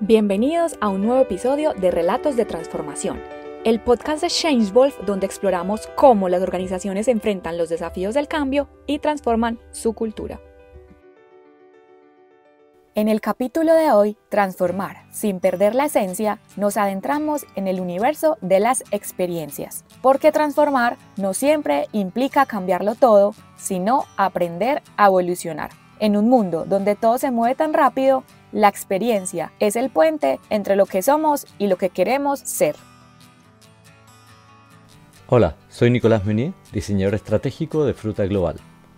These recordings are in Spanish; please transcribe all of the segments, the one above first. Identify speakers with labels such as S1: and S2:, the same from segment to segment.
S1: Bienvenidos a un nuevo episodio de Relatos de Transformación, el podcast de ChangeWolf donde exploramos cómo las organizaciones enfrentan los desafíos del cambio y transforman su cultura. En el capítulo de hoy, Transformar sin perder la esencia, nos adentramos en el universo de las experiencias, porque transformar no siempre implica cambiarlo todo, sino aprender a evolucionar. En un mundo donde todo se mueve tan rápido, la experiencia es el puente entre lo que somos y lo que queremos ser.
S2: Hola, soy Nicolás Meunier, diseñador estratégico de Fruta Global,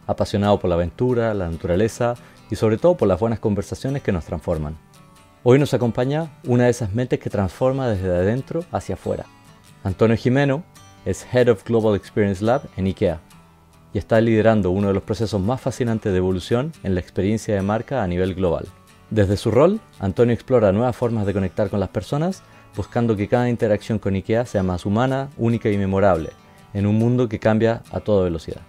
S2: apasionado por la aventura, la naturaleza y sobre todo por las buenas conversaciones que nos transforman. Hoy nos acompaña una de esas mentes que transforma desde adentro hacia afuera. Antonio Gimeno es Head of Global Experience Lab en IKEA y está liderando uno de los procesos más fascinantes de evolución en la experiencia de marca a nivel global. Desde su rol, Antonio explora nuevas formas de conectar con las personas, buscando que cada interacción con IKEA sea más humana, única y memorable, en un mundo que cambia a toda velocidad.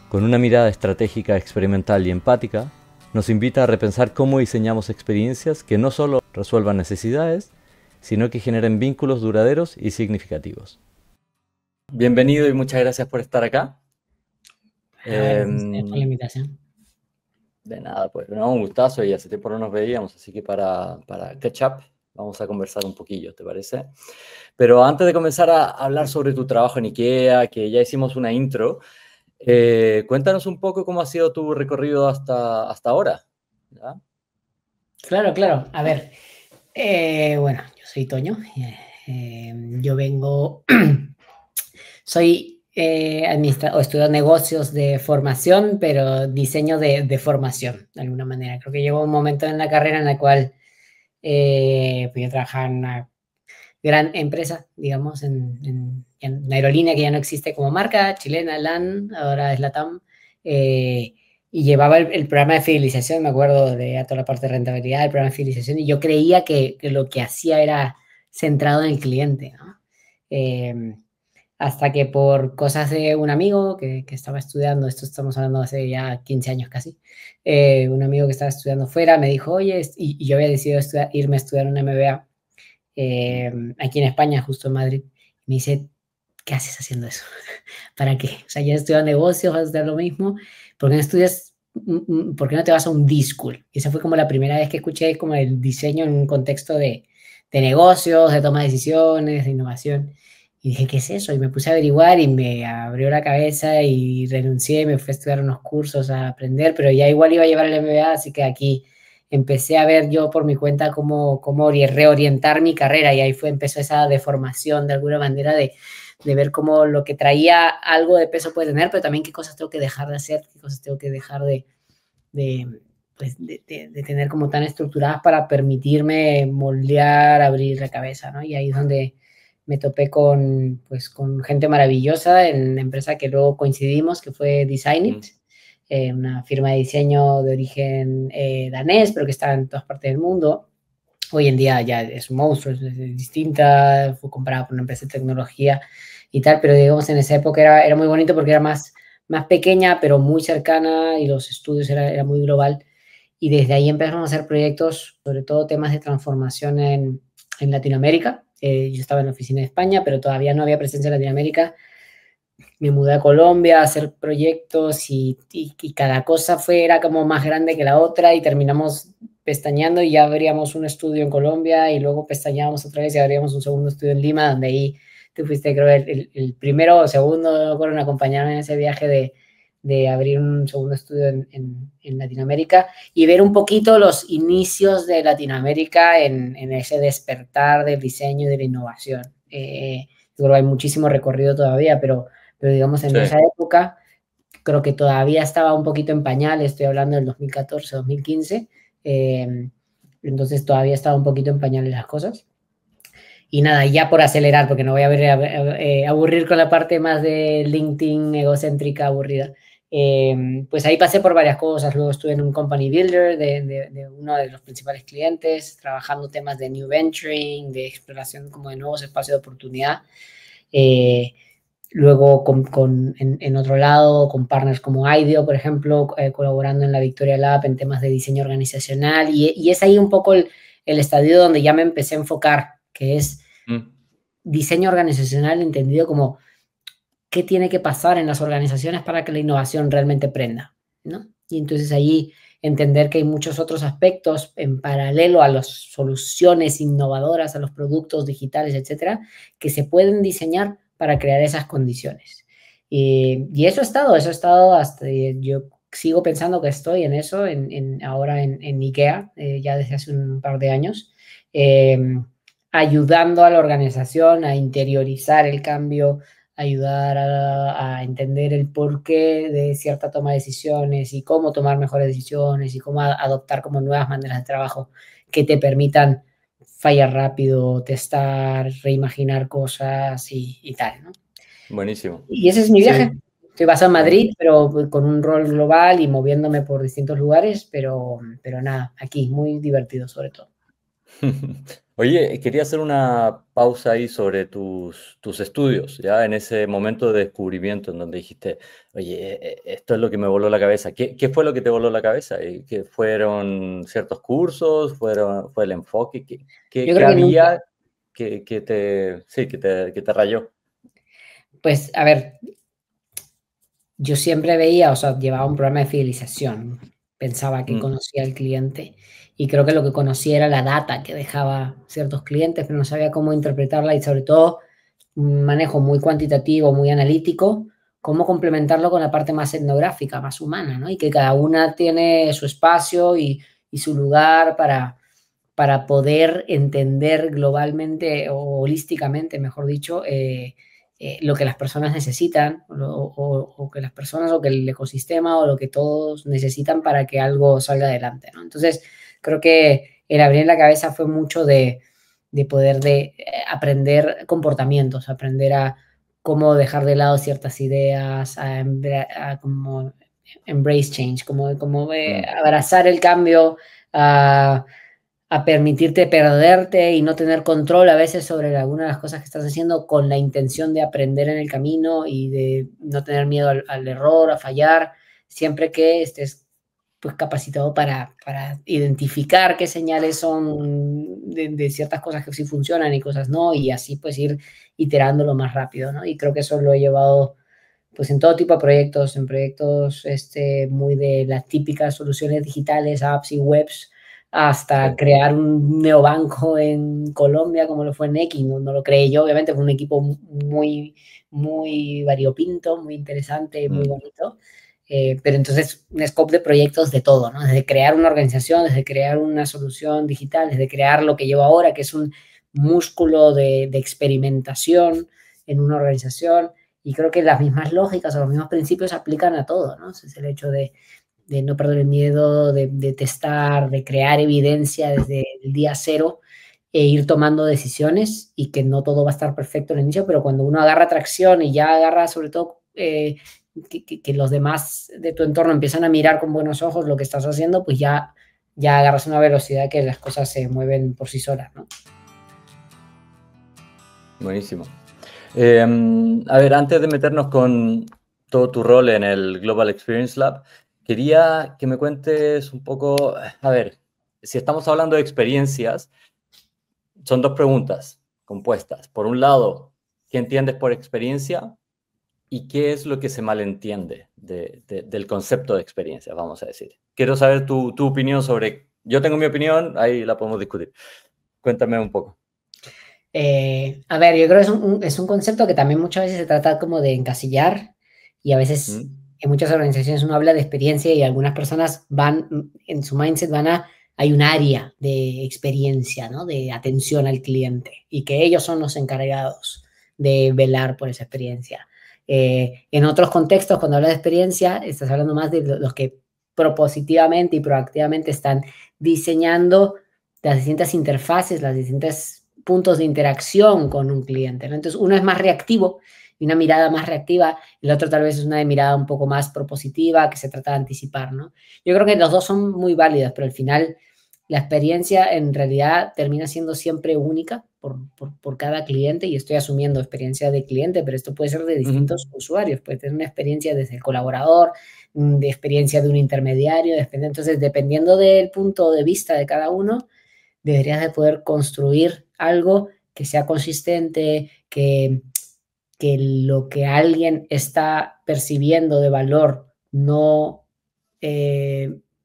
S2: Con una mirada estratégica, experimental y empática, nos invita a repensar cómo diseñamos experiencias que no solo resuelvan necesidades, sino que generen vínculos duraderos y significativos. Bienvenido y muchas gracias por estar acá.
S3: Gracias por la invitación.
S2: De nada, pues no, un gustazo y hace tiempo no nos veíamos, así que para catch up vamos a conversar un poquillo, ¿te parece? Pero antes de comenzar a hablar sobre tu trabajo en IKEA, que ya hicimos una intro, cuéntanos un poco cómo ha sido tu recorrido hasta ahora. ¿Ya?
S3: Claro. A ver, bueno, yo soy Toño. Yo vengo, soy estudio negocios de formación, pero diseño de formación, de alguna manera. Creo que llegó un momento en la carrera en la cual pues yo trabajaba en una gran empresa, digamos, en una aerolínea que ya no existe como marca, chilena, LAN, ahora es LATAM, y llevaba el programa de fidelización, me acuerdo de toda la parte de rentabilidad, el programa de fidelización, y yo creía que lo que hacía era centrado en el cliente, ¿no? Hasta que por cosas de un amigo que estaba estudiando, esto estamos hablando hace ya 15 años casi, un amigo que estaba estudiando fuera me dijo, oye, y yo había decidido irme a estudiar un MBA aquí en España, justo en Madrid. Me dice, ¿qué haces haciendo eso? ¿Para qué? O sea, ya he estudiado negocios, vas a estudiar lo mismo. ¿Por qué no estudias? ¿Por qué no te vas a un D-School? Y esa fue como la primera vez que escuché como el diseño en un contexto de negocios, de toma de decisiones, de innovación. Y dije, ¿qué es eso? Y me puse a averiguar y me abrió la cabeza y renuncié, me fui a estudiar unos cursos a aprender, pero ya igual iba a llevar el MBA, así que aquí empecé a ver yo por mi cuenta cómo reorientar mi carrera y ahí empezó esa deformación de alguna manera de ver cómo lo que traía algo de peso puede tener, pero también qué cosas tengo que dejar de hacer, qué cosas tengo que dejar de tener como tan estructuradas para permitirme moldear, abrir la cabeza, ¿no? Y ahí es donde me topé con gente maravillosa en la empresa que luego coincidimos, que fue Designit, una firma de diseño de origen danés, pero que está en todas partes del mundo. Hoy en día ya es un monstruo, es distinta, fue comprada por una empresa de tecnología y tal, pero digamos en esa época era muy bonito porque era más pequeña, pero muy cercana y los estudios era muy global. Y desde ahí empezamos a hacer proyectos, sobre todo temas de transformación en Latinoamérica. Yo estaba en la oficina de España, pero todavía no había presencia en Latinoamérica. Me mudé a Colombia a hacer proyectos y cada cosa era como más grande que la otra y terminamos pestañeando y ya abríamos un estudio en Colombia y luego pestañábamos otra vez y abríamos un segundo estudio en Lima, donde ahí tú fuiste, creo, el primero o segundo, no me acuerdo, me acompañaron en ese viaje de abrir un segundo estudio en Latinoamérica y ver un poquito los inicios de Latinoamérica en ese despertar del diseño y de la innovación. Creo que hay muchísimo recorrido todavía, pero digamos en esa época creo que todavía estaba un poquito en pañal, estoy hablando del 2014, 2015, entonces todavía estaba un poquito en pañales las cosas. Y nada, ya por acelerar, porque no voy a aburrir con la parte más de LinkedIn egocéntrica aburrida, pues ahí pasé por varias cosas. Luego estuve en un company builder de uno de los principales clientes, trabajando temas de new venturing, de exploración como de nuevos espacios de oportunidad. Luego en otro lado, con partners como IDEO, por ejemplo, colaborando en la Victoria Lab en temas de diseño organizacional. Y es ahí un poco el estadio donde ya me empecé a enfocar, que es diseño organizacional entendido como qué tiene que pasar en las organizaciones para que la innovación realmente prenda, ¿no? Y entonces allí entender que hay muchos otros aspectos en paralelo a las soluciones innovadoras, a los productos digitales, etcétera, que se pueden diseñar para crear esas condiciones. Y eso ha estado hasta, yo sigo pensando que estoy en eso, ahora en IKEA, ya desde hace un par de años, ayudando a la organización a interiorizar el cambio, ayudar a entender el porqué de cierta toma de decisiones y cómo tomar mejores decisiones y cómo adoptar como nuevas maneras de trabajo que te permitan fallar rápido, testar, reimaginar cosas y tal, ¿no?
S2: Buenísimo.
S3: Y ese es mi viaje.
S2: Sí.
S3: Estoy basado en Madrid, pero con un rol global y moviéndome por distintos lugares, pero nada, aquí, muy divertido sobre todo.
S2: Oye, quería hacer una pausa ahí sobre tus estudios, ya en ese momento de descubrimiento en donde dijiste, oye, esto es lo que me voló la cabeza. ¿Qué fue lo que te voló la cabeza? ¿Qué fueron ciertos cursos? ¿Fue el enfoque?
S3: Yo
S2: ¿Qué
S3: creo que nunca,
S2: había que te rayó?
S3: pues, a ver, yo siempre veía, o sea, llevaba un programa de fidelización, pensaba que conocía al cliente y creo que lo que conocía era la data que dejaba ciertos clientes, pero no sabía cómo interpretarla y sobre todo un manejo muy cuantitativo, muy analítico, cómo complementarlo con la parte más etnográfica, más humana, ¿no? Y que cada una tiene su espacio y su lugar para poder entender globalmente o holísticamente, mejor dicho, lo que las personas necesitan o que las personas o que el ecosistema o lo que todos necesitan para que algo salga adelante, ¿no? Entonces, creo que el abrir la cabeza fue mucho de poder aprender comportamientos, aprender a cómo dejar de lado ciertas ideas, a como embrace change, como abrazar el cambio, a permitirte perderte y no tener control a veces sobre algunas de las cosas que estás haciendo con la intención de aprender en el camino y de no tener miedo al error, a fallar, siempre que estés pues capacitado para identificar qué señales son de ciertas cosas que sí funcionan y cosas no, y así pues ir iterándolo más rápido, ¿no? Y creo que eso lo he llevado pues en todo tipo de proyectos, en proyectos muy de las típicas soluciones digitales, apps y webs, hasta crear un neobanco en Colombia, como lo fue Nequi. No lo creé yo, obviamente, fue un equipo muy, muy variopinto, muy interesante, muy bonito. Pero entonces, un scope de proyectos de todo, ¿no? Desde crear una organización, desde crear una solución digital, desde crear lo que llevo ahora, que es un músculo de experimentación en una organización. Y creo que las mismas lógicas o los mismos principios se aplican a todo, ¿no? Es el hecho de no perder el miedo, de testar, de crear evidencia desde el día cero e ir tomando decisiones y que no todo va a estar perfecto al inicio, pero cuando uno agarra tracción y ya agarra sobre todo que los demás de tu entorno empiezan a mirar con buenos ojos lo que estás haciendo, pues ya agarras una velocidad que las cosas se mueven por sí solas, ¿no?
S2: Buenísimo. A ver, antes de meternos con todo tu rol en el Global Experience Lab, quería que me cuentes un poco, a ver, si estamos hablando de experiencias, son dos preguntas compuestas. Por un lado, ¿qué entiendes por experiencia? ¿Y qué es lo que se malentiende del concepto de experiencia, vamos a decir? Quiero saber tu opinión sobre... Yo tengo mi opinión, ahí la podemos discutir. Cuéntame un poco.
S3: A ver, yo creo que es un concepto que también muchas veces se trata como de encasillar y a veces en muchas organizaciones uno habla de experiencia y algunas personas van, en su mindset hay un área de experiencia, ¿no? De atención al cliente y que ellos son los encargados de velar por esa experiencia. En otros contextos, cuando hablas de experiencia, estás hablando más de los que propositivamente y proactivamente están diseñando las distintas interfaces, las distintas puntos de interacción con un cliente, ¿no? Entonces, uno es más reactivo y una mirada más reactiva, y el otro tal vez es una mirada un poco más propositiva que se trata de anticipar, ¿no? Yo creo que los dos son muy válidas, pero al final la experiencia en realidad termina siendo siempre única por cada cliente, y estoy asumiendo experiencia de cliente, pero esto puede ser de distintos usuarios, puede tener una experiencia desde el colaborador, de experiencia de un intermediario, entonces dependiendo del punto de vista de cada uno, deberías de poder construir algo que sea consistente, que lo que alguien está percibiendo de valor no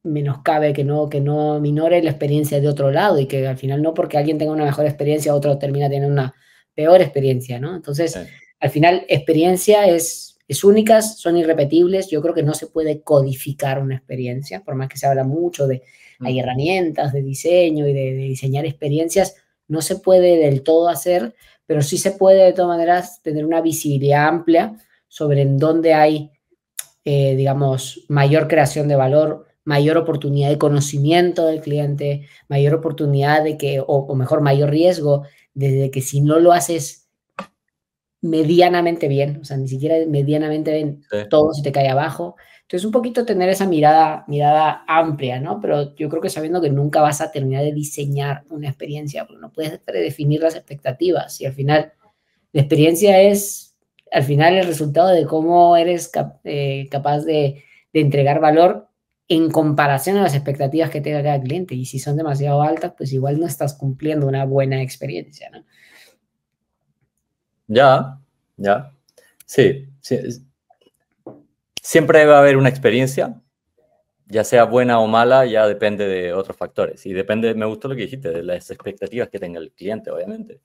S3: menoscabe, que no minore la experiencia de otro lado y que al final no porque alguien tenga una mejor experiencia, otro termina teniendo una peor experiencia, ¿no? Entonces, al final, experiencia es únicas, son irrepetibles. Yo creo que no se puede codificar una experiencia, por más que se habla mucho de, hay herramientas de diseño y de diseñar experiencias, no se puede del todo hacer, pero sí se puede de todas maneras tener una visibilidad amplia sobre en dónde hay, digamos, mayor creación de valor, mayor oportunidad de conocimiento del cliente, mayor oportunidad de que, o mejor, mayor riesgo, desde que si no lo haces medianamente bien, o sea, ni siquiera medianamente bien, todo se te cae abajo. Entonces, un poquito tener esa mirada amplia, ¿no? Pero yo creo que sabiendo que nunca vas a terminar de diseñar una experiencia, porque no puedes predefinir las expectativas y al final la experiencia es, al final, el resultado de cómo eres capaz de entregar valor en comparación a las expectativas que tenga cada cliente. Y si son demasiado altas, pues igual no estás cumpliendo una buena experiencia, ¿no?
S2: Ya. Sí. Siempre va a haber una experiencia, ya sea buena o mala, ya depende de otros factores. Y depende, me gustó lo que dijiste, de las expectativas que tenga el cliente, obviamente.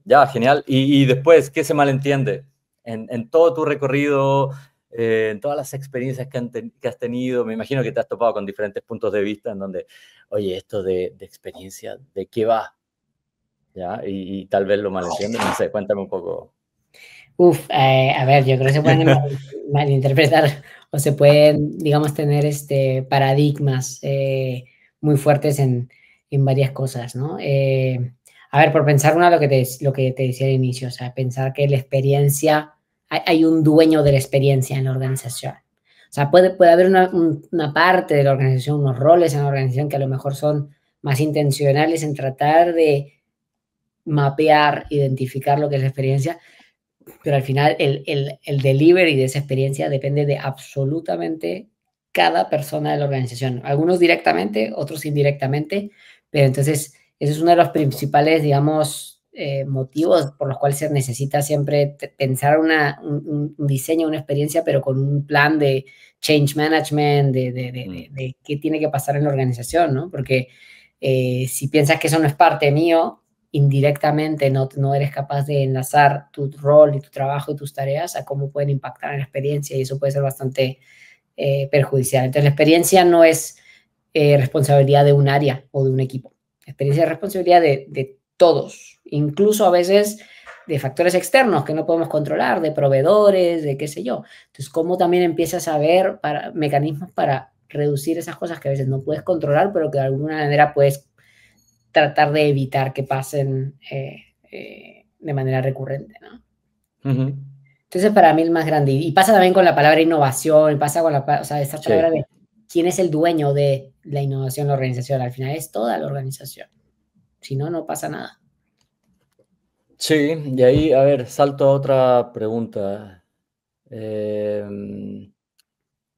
S2: Ya, genial. Y después, ¿qué se malentiende? En todo tu recorrido, en todas las experiencias que has tenido, me imagino que te has topado con diferentes puntos de vista en donde, oye, esto de experiencia, ¿de qué va? ¿Ya? Y tal vez lo malentiendes, no sé, cuéntame un poco.
S3: A ver, yo creo que se pueden malinterpretar o se pueden, digamos, tener paradigmas muy fuertes en varias cosas, ¿no? A ver, por pensar lo que te decía al inicio, o sea, pensar que la experiencia, hay un dueño de la experiencia en la organización. O sea, puede haber una parte de la organización, unos roles en la organización que a lo mejor son más intencionales en tratar de mapear, identificar lo que es la experiencia, pero al final el delivery de esa experiencia depende de absolutamente cada persona de la organización. Algunos directamente, otros indirectamente, pero entonces ese es uno de los principales, digamos, motivos por los cuales se necesita siempre pensar un diseño, una experiencia, pero con un plan de change management, de qué tiene que pasar en la organización, ¿no? Porque si piensas que eso no es parte mío, indirectamente no eres capaz de enlazar tu rol y tu trabajo y tus tareas a cómo pueden impactar en la experiencia y eso puede ser bastante perjudicial. Entonces, la experiencia no es responsabilidad de un área o de un equipo. La experiencia es responsabilidad de todos, incluso a veces de factores externos que no podemos controlar, de proveedores, de qué sé yo. Entonces, ¿cómo también empiezas a ver mecanismos para reducir esas cosas que a veces no puedes controlar, pero que de alguna manera puedes tratar de evitar que pasen de manera recurrente, ¿no? Entonces, para mí el más grande, y pasa también con la palabra innovación, y pasa con o sea, esa palabra de quién es el dueño de la innovación en la organización, al final es toda la organización, si no, no pasa nada.
S2: Sí, y ahí, a ver, salto a otra pregunta.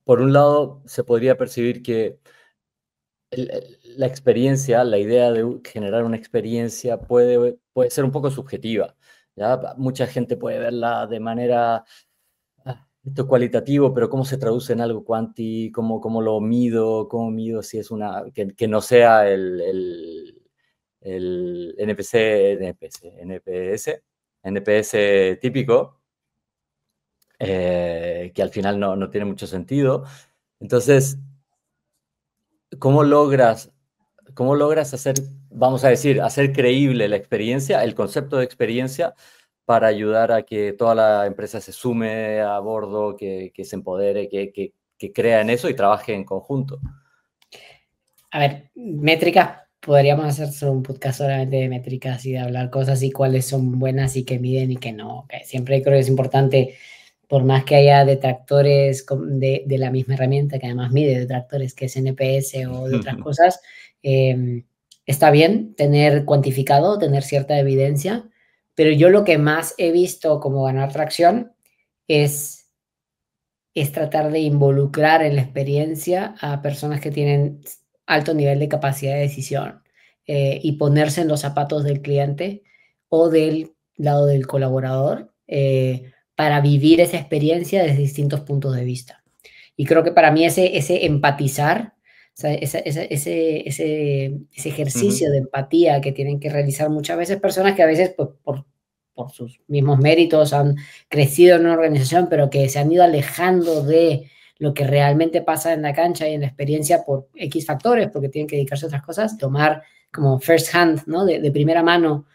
S2: Por un lado, se podría percibir que la experiencia, la idea de generar una experiencia puede ser un poco subjetiva, ¿ya? Mucha gente puede verla de manera, esto es cualitativo, pero ¿cómo se traduce en algo cuanti? ¿Cómo lo mido? ¿Cómo mido si es que no sea el NPS típico, que al final no tiene mucho sentido? Entonces, ¿cómo logras hacer, vamos a decir, hacer creíble la experiencia, el concepto de experiencia, para ayudar a que toda la empresa se sume a bordo, que se empodere, que crea en eso y trabaje en conjunto?
S3: A ver, métricas, podríamos hacer solo un podcast solamente de métricas y de hablar cosas y cuáles son buenas y que miden y que no. Que siempre creo que es importante, por más que haya detractores de la misma herramienta, que además mide detractores, que es NPS o de otras cosas, está bien tener cuantificado, tener cierta evidencia, pero yo lo que más he visto como ganar tracción es tratar de involucrar en la experiencia a personas que tienen alto nivel de capacidad de decisión y ponerse en los zapatos del cliente o del lado del colaborador para vivir esa experiencia desde distintos puntos de vista. Y creo que para mí ese empatizar, o sea, ese ejercicio de empatía que tienen que realizar muchas veces personas que a veces pues, por sus mismos méritos han crecido en una organización, pero que se han ido alejando de lo que realmente pasa en la cancha y en la experiencia por X factores, porque tienen que dedicarse a otras cosas, tomar como first hand, ¿no? De primera mano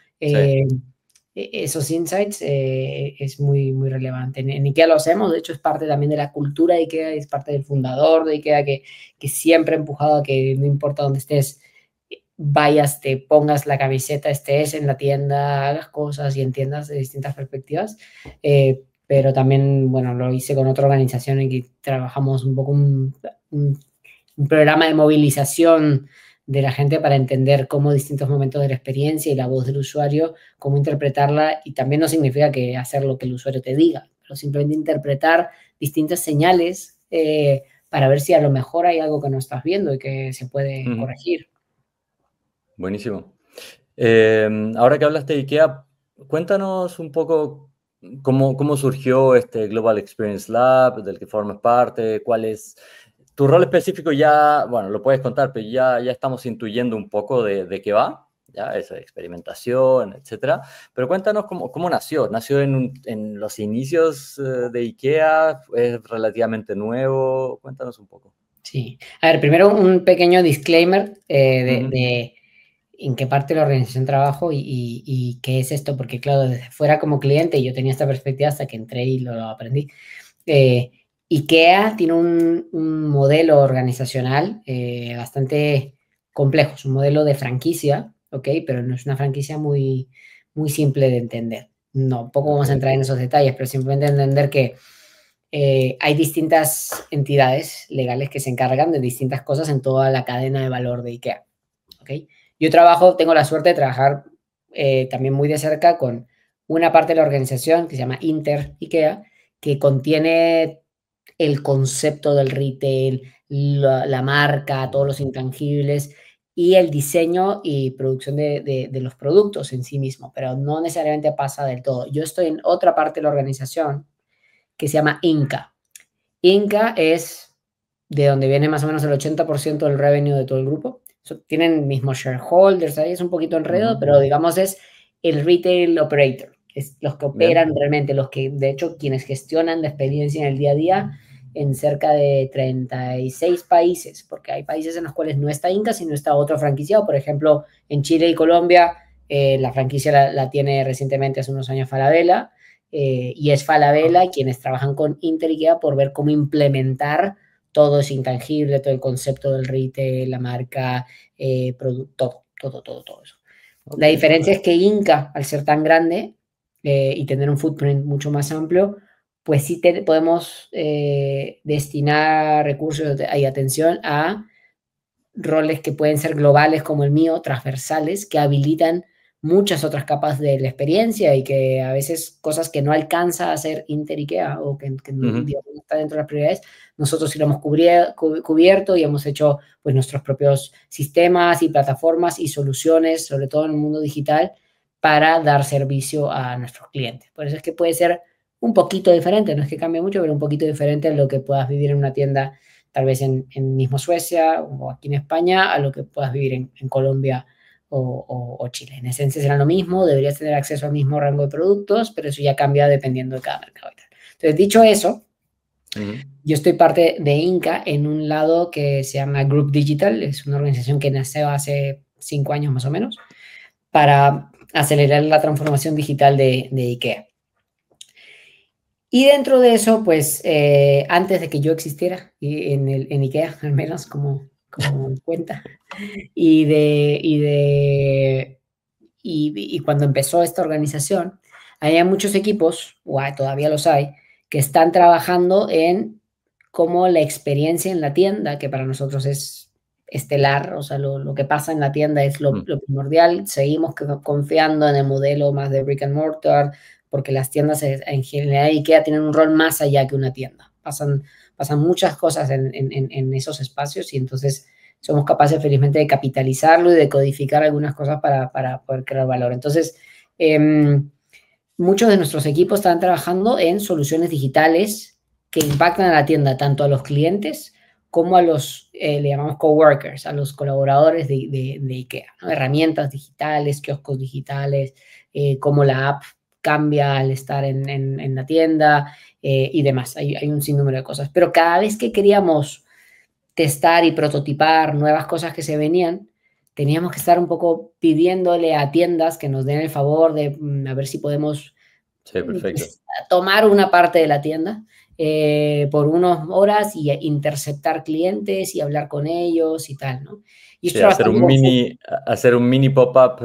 S3: esos insights es muy, muy relevante. En IKEA lo hacemos, de hecho es parte también de la cultura de IKEA, es parte del fundador de IKEA que siempre ha empujado a que no importa dónde estés, vayas, te pongas la camiseta, estés en la tienda, hagas cosas y entiendas de distintas perspectivas. Pero también, bueno, lo hice con otra organización en que trabajamos un poco un programa de movilización de la gente para entender cómo distintos momentos de la experiencia y la voz del usuario, cómo interpretarla, y también no significa que hacer lo que el usuario te diga, pero simplemente interpretar distintas señales para ver si a lo mejor hay algo que no estás viendo y que se puede corregir.
S2: Buenísimo. Ahora que hablaste de IKEA, cuéntanos un poco cómo surgió este Global Experience Lab, del que formas parte, cuál es tu rol específico. Ya, bueno, lo puedes contar, pero ya estamos intuyendo un poco de qué va, ya, esa experimentación, etcétera. Pero cuéntanos cómo nació. ¿Nació en los inicios de IKEA? ¿Es relativamente nuevo? Cuéntanos un poco.
S3: Sí. A ver, primero un pequeño disclaimer de en qué parte de la organización trabajo y qué es esto, porque claro, desde fuera como cliente yo tenía esta perspectiva hasta que entré y lo aprendí. IKEA tiene un modelo organizacional bastante complejo, es un modelo de franquicia, ¿ok? Pero no es una franquicia muy, muy simple de entender. No, poco vamos a entrar en esos detalles, pero simplemente entender que hay distintas entidades legales que se encargan de distintas cosas en toda la cadena de valor de IKEA, ¿ok? Yo tengo la suerte de trabajar también muy de cerca con una parte de la organización que se llama Inter IKEA, que contiene el concepto del retail, la marca, todos los intangibles y el diseño y producción de los productos en sí mismo, pero no necesariamente pasa del todo. Yo estoy en otra parte de la organización que se llama Inca. Inca es de donde viene más o menos el 80% del revenue de todo el grupo. Tienen mismos shareholders, ahí es un poquito enredo, pero digamos es el retail operator, es los que operan realmente, los que, de hecho, quienes gestionan la experiencia en el día a día en cerca de 36 países, porque hay países en los cuales no está Inca, sino está otro franquiciado. Por ejemplo, en Chile y Colombia, la franquicia la tiene recientemente, hace unos años, Falabella, y es Falabella quienes trabajan con Inter IKEA por ver cómo implementar todo es intangible, todo el concepto del retail, la marca, todo eso. Okay. La diferencia es que Inca, al ser tan grande y tener un footprint mucho más amplio, pues sí podemos destinar recursos y atención a roles que pueden ser globales como el mío, transversales, que habilitan muchas otras capas de la experiencia y que a veces cosas que no alcanza a hacer Inter IKEA o que digamos, no está dentro de las prioridades, nosotros sí lo hemos cubierto y hemos hecho pues nuestros propios sistemas y plataformas y soluciones, sobre todo en el mundo digital, para dar servicio a nuestros clientes. Por eso es que puede ser un poquito diferente, no es que cambie mucho, pero un poquito diferente en lo que puedas vivir en una tienda, tal vez en mismo Suecia o aquí en España, a lo que puedas vivir en Colombia o Chile. En esencia será lo mismo, deberías tener acceso al mismo rango de productos, pero eso ya cambia dependiendo de cada mercado y tal. Entonces, dicho eso, yo estoy parte de Inca en un lado que se llama Group Digital, es una organización que nació hace 5 años más o menos, para acelerar la transformación digital de IKEA. Y dentro de eso, pues, antes de que yo existiera, en IKEA, al menos como cuenta, y cuando empezó esta organización, había muchos equipos, o todavía los hay, que están trabajando en cómo la experiencia en la tienda, que para nosotros es estelar, o sea, lo que pasa en la tienda es lo primordial. Seguimos confiando en el modelo más de brick and mortar, porque las tiendas en general IKEA tienen un rol más allá que una tienda. Pasan muchas cosas en esos espacios y entonces somos capaces felizmente de capitalizarlo y de codificar algunas cosas para poder crear valor. Entonces, muchos de nuestros equipos están trabajando en soluciones digitales que impactan a la tienda, tanto a los clientes como a los, le llamamos coworkers, a los colaboradores de IKEA, ¿no? Herramientas digitales, kioscos digitales, cómo la app cambia al estar en la tienda y demás. Hay un sinnúmero de cosas. Pero cada vez que queríamos testar y prototipar nuevas cosas que se venían, teníamos que estar un poco pidiéndole a tiendas que nos den el favor de a ver si podemos tomar una parte de la tienda por unas horas y interceptar clientes y hablar con ellos y tal, ¿no? Y
S2: sí, hacer un mini pop-up.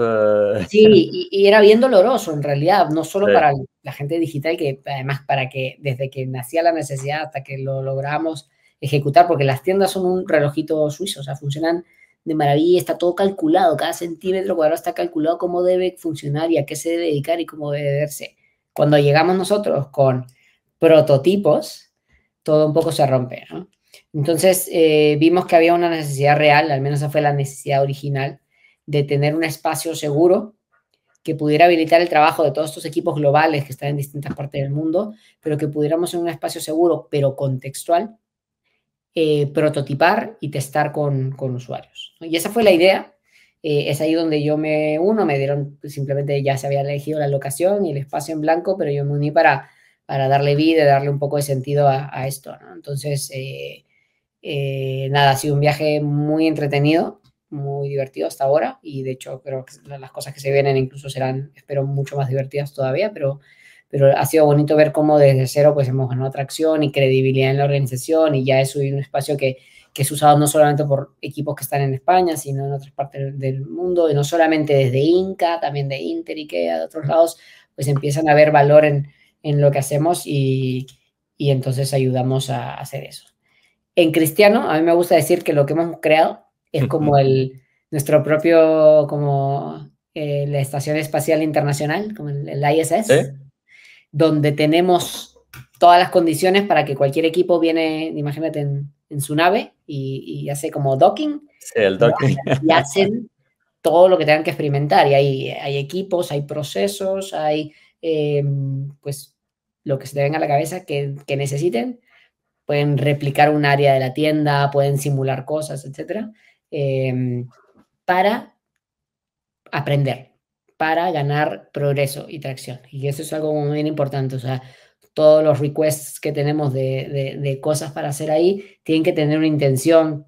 S3: Sí, y era bien doloroso en realidad, no solo para la gente digital, que además para que desde que nacía la necesidad hasta que lo logramos ejecutar, porque las tiendas son un relojito suizo, o sea, funcionan de maravilla, está todo calculado, cada centímetro cuadrado está calculado cómo debe funcionar y a qué se debe dedicar y cómo debe verse. Cuando llegamos nosotros con prototipos, todo un poco se rompe, ¿no? Entonces, vimos que había una necesidad real, al menos esa fue la necesidad original, de tener un espacio seguro que pudiera habilitar el trabajo de todos estos equipos globales que están en distintas partes del mundo, pero que pudiéramos en un espacio seguro, pero contextual, prototipar y testar con usuarios, ¿no? Y esa fue la idea. Es ahí donde yo me uno, me dieron, simplemente ya se había elegido la locación y el espacio en blanco, pero yo me uní para darle vida, darle un poco de sentido a esto, ¿no? Entonces, nada, ha sido un viaje muy entretenido, muy divertido hasta ahora, y de hecho creo que las cosas que se vienen incluso serán, espero, mucho más divertidas todavía, pero ha sido bonito ver cómo desde cero pues hemos ganado atracción y credibilidad en la organización, y ya es un espacio que es usado no solamente por equipos que están en España, sino en otras partes del mundo, y no solamente desde Inca, también de Inter, IKEA, de otros lados, pues empiezan a ver valor en lo que hacemos y entonces ayudamos a hacer eso. En Cristiano, a mí me gusta decir que lo que hemos creado es como nuestro propio, como la Estación Espacial Internacional, como el ISS, donde tenemos todas las condiciones para que cualquier equipo viene, imagínate, en su nave y hace como docking.
S2: Sí, el docking.
S3: Y hacen todo lo que tengan que experimentar. Y hay equipos, hay procesos, hay pues lo que se te venga a la cabeza que necesiten. Pueden replicar un área de la tienda, pueden simular cosas, etcétera, para aprender, para ganar progreso y tracción. Y eso es algo muy importante. O sea, todos los requests que tenemos de cosas para hacer ahí tienen que tener una intención,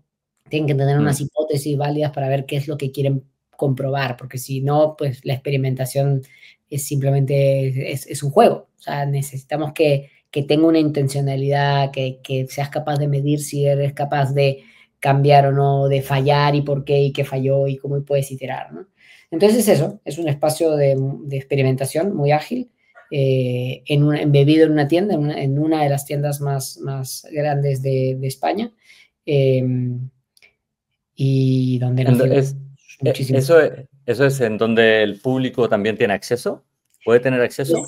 S3: tienen que tener unas hipótesis válidas para ver qué es lo que quieren comprobar, porque si no, pues la experimentación es simplemente es un juego. O sea, necesitamos que tenga una intencionalidad, que seas capaz de medir si eres capaz de cambiar o no, de fallar y por qué y qué falló y cómo puedes iterar, ¿no? Entonces eso, es un espacio de experimentación muy ágil, embebido en una tienda, en una de las tiendas más grandes de España, y donde nos dio muchísimo.
S2: ¿Eso es en donde el público también tiene acceso? ¿Puede tener acceso?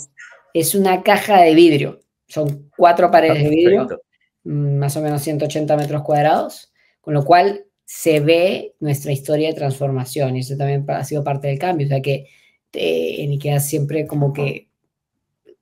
S3: Es una caja de vidrio. Son 4 paredes de vidrio, más o menos 180 metros cuadrados, con lo cual se ve nuestra historia de transformación, y eso también ha sido parte del cambio. O sea que en IKEA siempre como que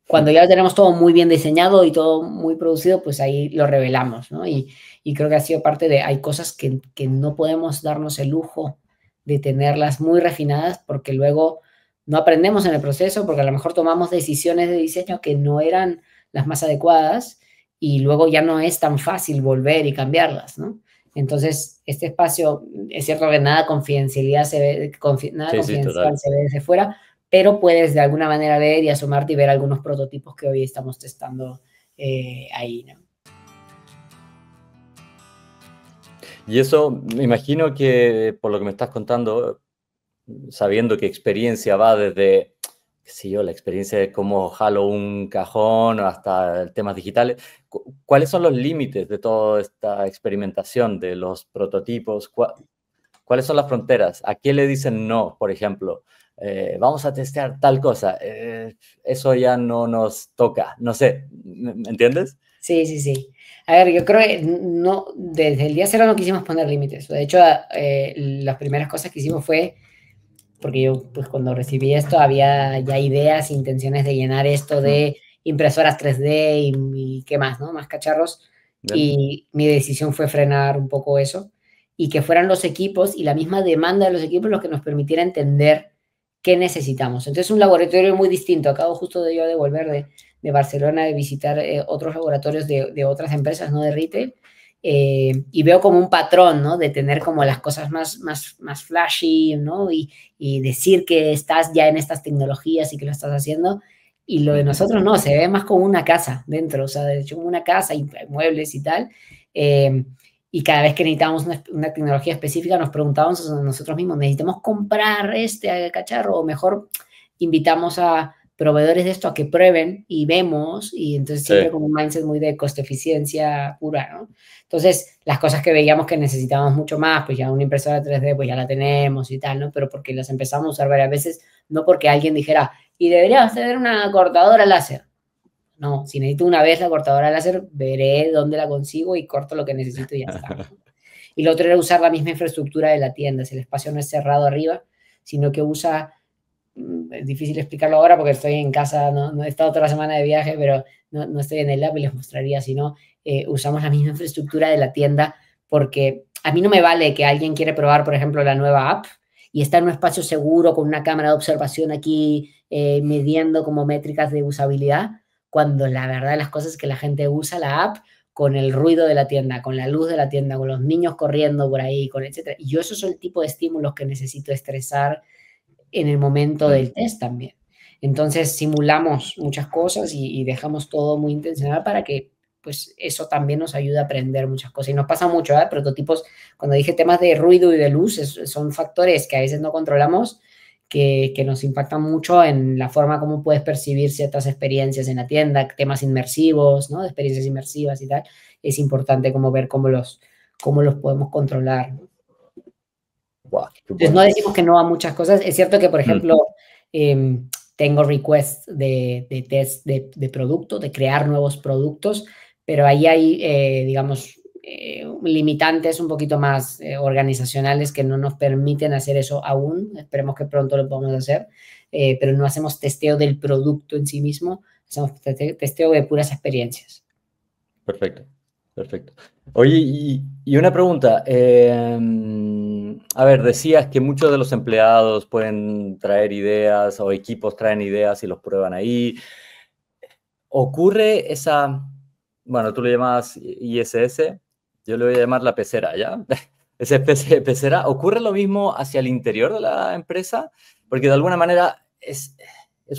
S3: cuando ya tenemos todo muy bien diseñado y todo muy producido, pues ahí lo revelamos, ¿no? Y creo que ha sido parte de, hay cosas que no podemos darnos el lujo de tenerlas muy refinadas porque luego no aprendemos en el proceso, porque a lo mejor tomamos decisiones de diseño que no eran las más adecuadas y luego ya no es tan fácil volver y cambiarlas, ¿no? Entonces, este espacio, es cierto que nada confidencialidad se ve, confidencial se ve desde fuera, pero puedes de alguna manera ver y asomarte y ver algunos prototipos que hoy estamos testando ahí, ¿no?
S2: Y eso, me imagino que, por lo que me estás contando, sabiendo que experiencia va desde, qué sé yo, la experiencia de cómo jalo un cajón hasta temas digitales, ¿cuáles son los límites de toda esta experimentación de los prototipos? ¿Cuáles son las fronteras? ¿A qué le dicen no, por ejemplo? Vamos a testear tal cosa. Eso ya no nos toca. No sé, ¿me entiendes?
S3: Sí, sí, sí. A ver, yo creo que no, desde el día cero no quisimos poner límites. De hecho, las primeras cosas que hicimos fue, porque yo pues cuando recibí esto había ya ideas, intenciones de llenar esto de impresoras 3D y qué más, ¿no? Más cacharros.
S2: Bien.
S3: Y mi decisión fue frenar un poco eso y que fueran los equipos y la misma demanda de los equipos los que nos permitiera entender qué necesitamos. Entonces, un laboratorio muy distinto. Acabo justo de yo de volver de Barcelona, de visitar otros laboratorios de otras empresas, ¿no? De retail. Y veo como un patrón, ¿no? De tener como las cosas más flashy, ¿no? Y decir que estás ya en estas tecnologías y que lo estás haciendo. Y lo de nosotros no, se ve más como una casa dentro, o sea, de hecho como una casa y muebles y tal. Y cada vez que necesitábamos una tecnología específica nos preguntábamos a nosotros mismos, ¿necesitamos comprar este cacharro? O mejor invitamos a proveedores de esto a que prueben y vemos, y entonces
S2: Sí.
S3: siempre con un mindset muy de coste-eficiencia pura, ¿no? Entonces, las cosas que veíamos que necesitábamos mucho más, pues ya una impresora 3D, pues ya la tenemos y tal, ¿no? Pero porque las empezamos a usar varias veces, no porque alguien dijera, y deberías tener una cortadora láser. No, si necesito una vez la cortadora láser, veré dónde la consigo y corto lo que necesito y ya está, ¿no? Y lo otro era usar la misma infraestructura de la tienda, si el espacio no es cerrado arriba, sino que usa, es difícil explicarlo ahora porque estoy en casa, no he estado toda la semana de viaje, pero no estoy en el lab y les mostraría, sino usamos la misma infraestructura de la tienda porque a mí no me vale que alguien quiere probar, por ejemplo, la nueva app y está en un espacio seguro con una cámara de observación aquí midiendo como métricas de usabilidad, cuando la verdad de las cosas es que la gente usa la app con el ruido de la tienda, con la luz de la tienda, con los niños corriendo por ahí, con etcétera. Y yo esos son el tipo de estímulos que necesito estresar en el momento del test también. Entonces simulamos muchas cosas y dejamos todo muy intencional para que pues eso también nos ayude a aprender muchas cosas. Y nos pasa mucho, ¿eh? Prototipos, cuando dije temas de ruido y de luz, son factores que a veces no controlamos, que nos impactan mucho en la forma como puedes percibir ciertas experiencias en la tienda, temas inmersivos, ¿no? De experiencias inmersivas y tal. Es importante como ver cómo los podemos controlar, ¿no?
S2: Wow, qué
S3: Entonces, no
S2: bueno.
S3: decimos que no a muchas cosas. Es cierto que, por ejemplo, tengo requests de test de producto, de crear nuevos productos, pero ahí hay, digamos, limitantes un poquito más organizacionales que no nos permiten hacer eso aún. Esperemos que pronto lo podamos hacer, pero no hacemos testeo del producto en sí mismo, hacemos testeo de puras experiencias.
S2: Perfecto, perfecto. Oye, y una pregunta. A ver, decías que muchos de los empleados pueden traer ideas o equipos traen ideas y los prueban ahí. Ocurre esa, bueno, tú le llamas ISS, yo le voy a llamar la pecera, ¿ya? Esa especie de pecera. ¿Ocurre lo mismo hacia el interior de la empresa? Porque de alguna manera es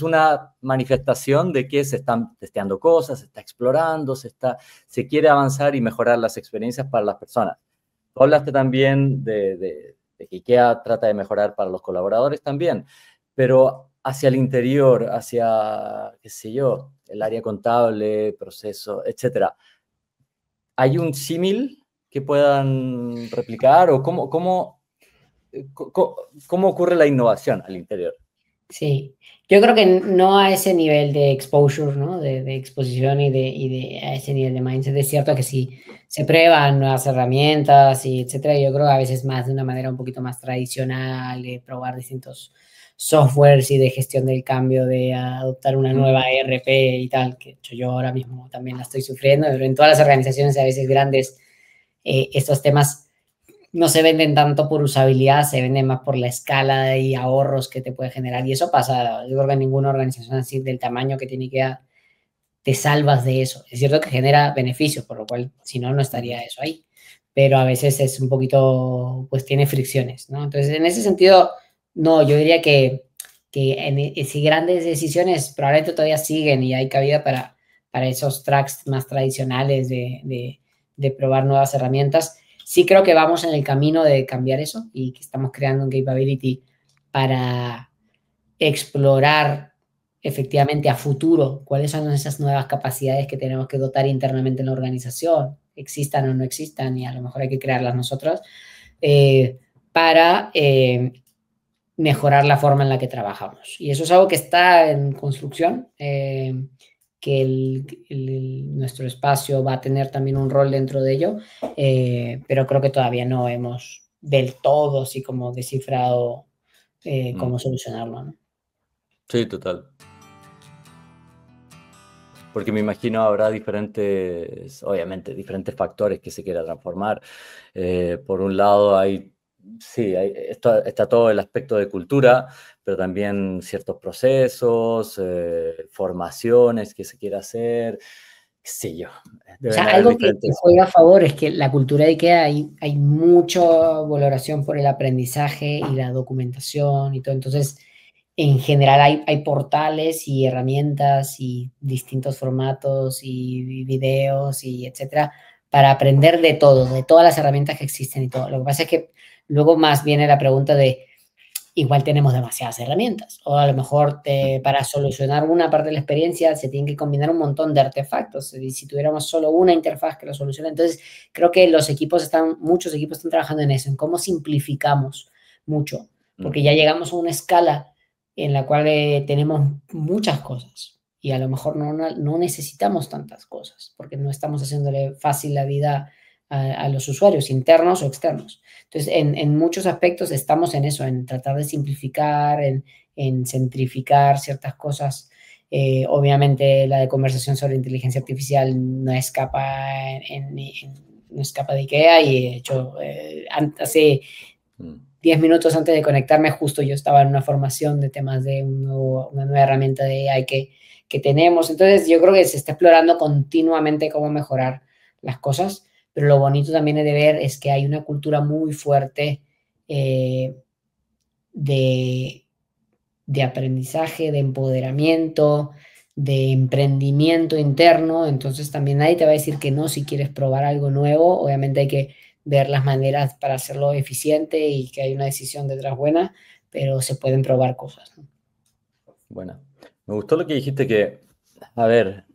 S2: una manifestación de que se están testeando cosas, se está explorando, se quiere avanzar y mejorar las experiencias para las personas. Tú hablaste también de que IKEA trata de mejorar para los colaboradores también, pero hacia el interior, hacia, qué sé yo, el área contable, proceso, etcétera. ¿Hay un símil que puedan replicar o cómo ocurre la innovación al interior?
S3: Sí, yo creo que no a ese nivel de exposure, ¿no? De exposición y a ese nivel de mindset. Es cierto que sí se prueban nuevas herramientas y etcétera. Yo creo que a veces más de una manera un poquito más tradicional, de probar distintos softwares y de gestión del cambio, de adoptar una nueva ERP y tal, que yo ahora mismo también la estoy sufriendo, pero en todas las organizaciones a veces grandes estos temas no se venden tanto por usabilidad, se venden más por la escala y ahorros que te puede generar. Y eso pasa, yo creo que en ninguna organización así del tamaño que tiene que te salvas de eso. Es cierto que genera beneficios, por lo cual, si no, no estaría eso ahí. Pero a veces es un poquito, pues tiene fricciones, ¿no? Entonces, en ese sentido, no, yo diría que si grandes decisiones probablemente todavía siguen y hay cabida para esos tracks más tradicionales de probar nuevas herramientas. Sí creo que vamos en el camino de cambiar eso y que estamos creando un capability para explorar efectivamente a futuro cuáles son esas nuevas capacidades que tenemos que dotar internamente en la organización, existan o no existan, y a lo mejor hay que crearlas nosotros, para mejorar la forma en la que trabajamos. Y eso es algo que está en construcción. nuestro espacio va a tener también un rol dentro de ello, pero creo que todavía no hemos del todo así como descifrado cómo solucionarlo, ¿no?
S2: Sí, total. Porque me imagino habrá diferentes, obviamente, diferentes factores que se quiera transformar. Por un lado sí, está todo el aspecto de cultura, pero también ciertos procesos, formaciones que se quiera hacer, qué sé yo.
S3: O sea,
S2: Deben haber
S3: algo que
S2: diferentes.
S3: juega a favor es que la cultura de IKEA hay mucha valoración por el aprendizaje y la documentación y todo. Entonces, en general hay portales y herramientas y distintos formatos y videos y etcétera para aprender de todo, de todas las herramientas que existen y todo. Lo que pasa es que luego más viene la pregunta de igual tenemos demasiadas herramientas. O a lo mejor para solucionar una parte de la experiencia se tienen que combinar un montón de artefactos. Y si tuviéramos solo una interfaz que lo solucione, entonces creo que muchos equipos están trabajando en eso, en cómo simplificamos mucho, porque ya llegamos a una escala en la cual tenemos muchas cosas y a lo mejor no necesitamos tantas cosas, porque no estamos haciéndole fácil la vida a los usuarios internos o externos. Entonces, en muchos aspectos estamos en eso, en tratar de simplificar, en centrificar ciertas cosas. Obviamente, la de conversación sobre inteligencia artificial no escapa, no escapa de IKEA y de hecho, hace 10 minutos antes de conectarme, justo yo estaba en una formación de temas de una nueva herramienta de AI que tenemos. Entonces, yo creo que se está explorando continuamente cómo mejorar las cosas. Pero lo bonito también de ver es que hay una cultura muy fuerte de aprendizaje, de empoderamiento, de emprendimiento interno. Entonces también nadie te va a decir que no si quieres probar algo nuevo. Obviamente hay que ver las maneras para hacerlo eficiente y que hay una decisión detrás buena, pero se pueden probar cosas, ¿no?
S2: Bueno, me gustó lo que dijiste que, a ver,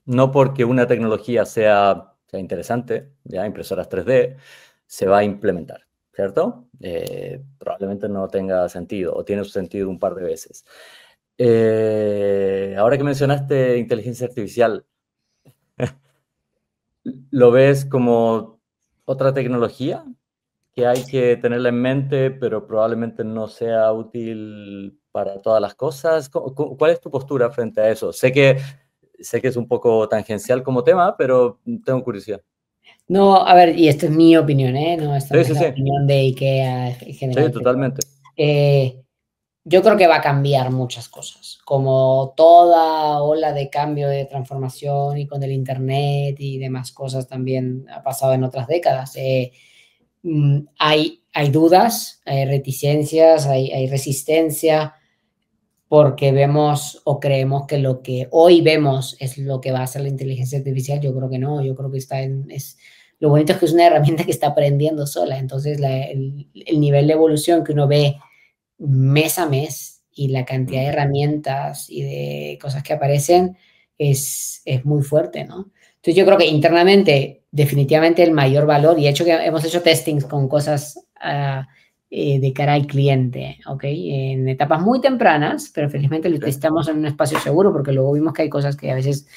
S2: no porque una tecnología sea interesante, ya impresoras 3D, se va a implementar, ¿cierto? Probablemente no tenga sentido o tiene su sentido un par de veces. Ahora que mencionaste inteligencia artificial, ¿lo ves como otra tecnología que hay que tenerla en mente, pero probablemente no sea útil para todas las cosas? ¿Cuál es tu postura frente a eso? Sé que es un poco tangencial como tema, pero tengo curiosidad.
S3: No, a ver, y esta es mi opinión, ¿eh? No, esta no
S2: Sí,
S3: es
S2: sí,
S3: la
S2: sí.
S3: opinión de IKEA en
S2: Sí,
S3: general, pero
S2: totalmente.
S3: yo creo que va a cambiar muchas cosas, como toda ola de cambio, de transformación y con el Internet y demás cosas también ha pasado en otras décadas. Hay dudas, hay reticencias, hay resistencia, porque vemos o creemos que lo que hoy vemos es lo que va a hacer la inteligencia artificial. Yo creo que no, yo creo que lo bonito es que es una herramienta que está aprendiendo sola, entonces el nivel de evolución que uno ve mes a mes y la cantidad de herramientas y de cosas que aparecen es muy fuerte, ¿no? Entonces yo creo que internamente definitivamente el mayor valor, y de hecho que hemos hecho testings con cosas de cara al cliente, ¿ok? En etapas muy tempranas, pero felizmente lo testamos en un espacio seguro porque luego vimos que hay cosas que a veces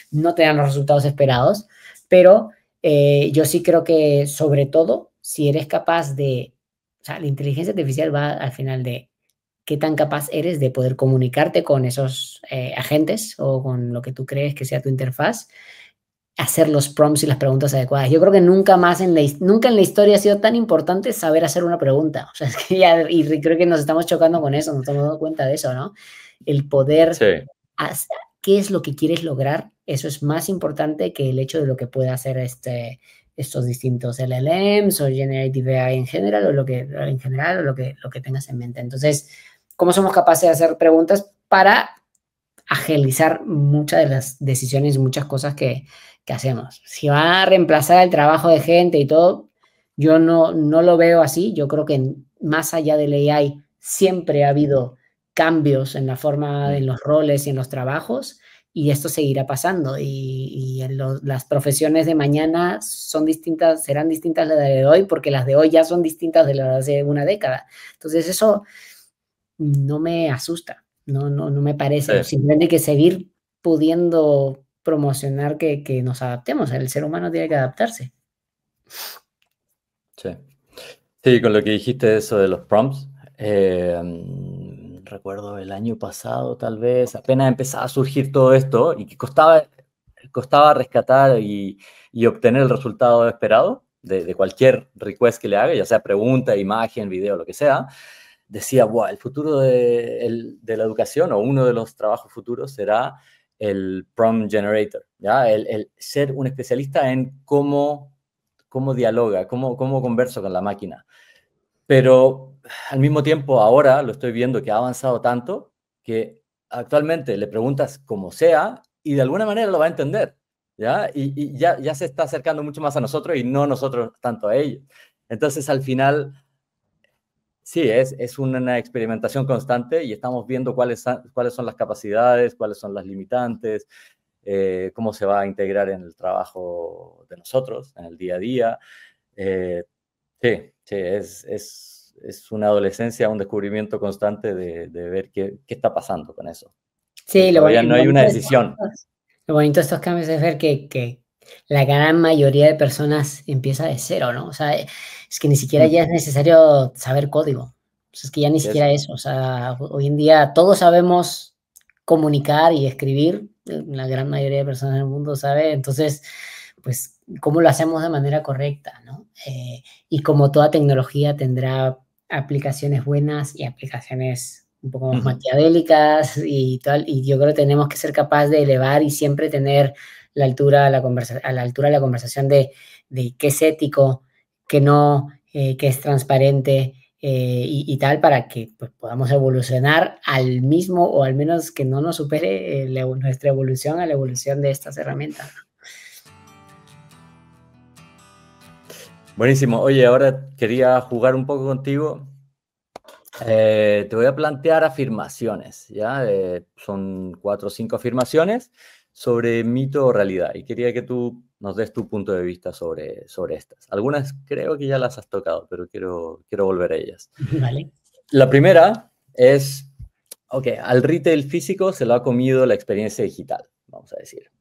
S3: no te dan los resultados esperados, pero yo sí creo que sobre todo si eres capaz de, o sea, la inteligencia artificial va al final de qué tan capaz eres de poder comunicarte con esos agentes o con lo que tú crees que sea tu interfaz, hacer los prompts y las preguntas adecuadas. Yo creo que nunca en la historia ha sido tan importante saber hacer una pregunta. O sea, es que y creo que nos estamos chocando con eso, nos estamos dando cuenta de eso, ¿no? El poder,
S2: Sí.
S3: ¿qué es lo que quieres lograr? Eso es más importante que el hecho de lo que pueda hacer estos distintos LLMs o Generative AI en general o lo que tengas en mente. Entonces, ¿cómo somos capaces de hacer preguntas para agilizar muchas de las decisiones y muchas cosas que hacemos? Si va a reemplazar el trabajo de gente y todo, yo no lo veo así. Yo creo que más allá del AI siempre ha habido cambios en la forma, en los roles y en los trabajos, y esto seguirá pasando. Y las profesiones de mañana serán distintas de las de hoy, porque las de hoy ya son distintas de las de hace una década. Entonces eso no me asusta, no me parece.
S2: Sí.
S3: Simplemente hay que seguir pudiendo promocionar que nos adaptemos. El ser humano tiene que adaptarse.
S2: Sí. Sí, con lo que dijiste de eso de los prompts, recuerdo el año pasado tal vez, apenas empezaba a surgir todo esto y que costaba rescatar y obtener el resultado esperado de cualquier request que le haga, ya sea pregunta, imagen, video, lo que sea. Decía, wow, el futuro de la educación o uno de los trabajos futuros será el prompt generator, ¿ya? El ser un especialista en cómo dialoga, cómo converso con la máquina. Pero al mismo tiempo ahora lo estoy viendo que ha avanzado tanto que actualmente le preguntas como sea y de alguna manera lo va a entender, ¿ya? Y ya se está acercando mucho más a nosotros y no nosotros tanto a ellos. Entonces al final, sí, es una experimentación constante y estamos viendo cuáles son las capacidades, cuáles son las limitantes, cómo se va a integrar en el trabajo de nosotros, en el día a día. Sí, es una adolescencia, un descubrimiento constante de ver qué está pasando con eso.
S3: Sí,
S2: Todavía no hay una decisión.
S3: Lo bonito de estos cambios es ver que la gran mayoría de personas empieza de cero, ¿no? O sea, es que ni siquiera ya es necesario saber código. O sea, es que ya ni siquiera eso. O sea, hoy en día todos sabemos comunicar y escribir. La gran mayoría de personas en el mundo sabe. Entonces, pues, ¿cómo lo hacemos de manera correcta, no? Y como toda tecnología tendrá aplicaciones buenas y aplicaciones un poco más maquiavélicas y tal, y yo creo que tenemos que ser capaces de elevar y siempre tener la altura, a la altura de la conversación de qué es ético, qué no, qué es transparente, y tal, para que pues, podamos evolucionar al mismo, o al menos que no nos supere nuestra evolución a la evolución de estas herramientas.
S2: Buenísimo. Oye, ahora quería jugar un poco contigo. Te voy a plantear afirmaciones, ¿ya? Son 4 o 5 afirmaciones sobre mito o realidad. Y quería que tú nos des tu punto de vista sobre estas. Algunas creo que ya las has tocado, pero quiero volver a ellas.
S3: Vale.
S2: La primera es, ok, al retail físico se lo ha comido la experiencia digital, vamos a decir.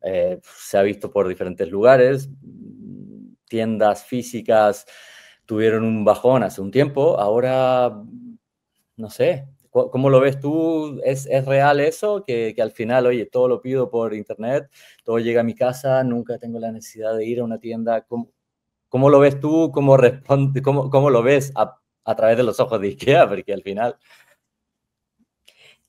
S2: Se ha visto por diferentes lugares, tiendas físicas tuvieron un bajón hace un tiempo, ahora, no sé, ¿cómo lo ves tú? ¿Es real eso? Que al final, oye, todo lo pido por internet, todo llega a mi casa, nunca tengo la necesidad de ir a una tienda. ¿Cómo lo ves tú? ¿Cómo lo ves a través de los ojos de IKEA? Porque al final...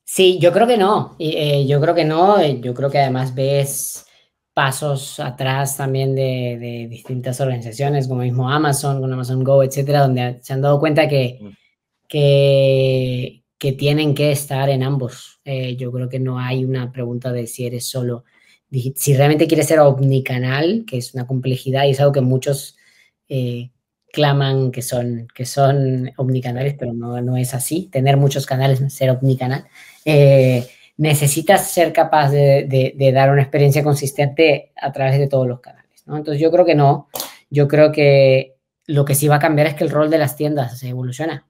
S3: Sí, yo creo que no. Yo creo que no. Yo creo que además ves pasos atrás también de distintas organizaciones, como mismo Amazon, con Amazon Go, etcétera, donde se han dado cuenta que tienen que estar en ambos. Yo creo que no hay una pregunta de si eres solo, si realmente quieres ser omnicanal, que es una complejidad y es algo que muchos claman que son omnicanales, pero no es así. Tener muchos canales, ser omnicanal. Necesitas ser capaz de dar una experiencia consistente a través de todos los canales, ¿no? Entonces yo creo que no. Yo creo que lo que sí va a cambiar es que el rol de las tiendas se evoluciona,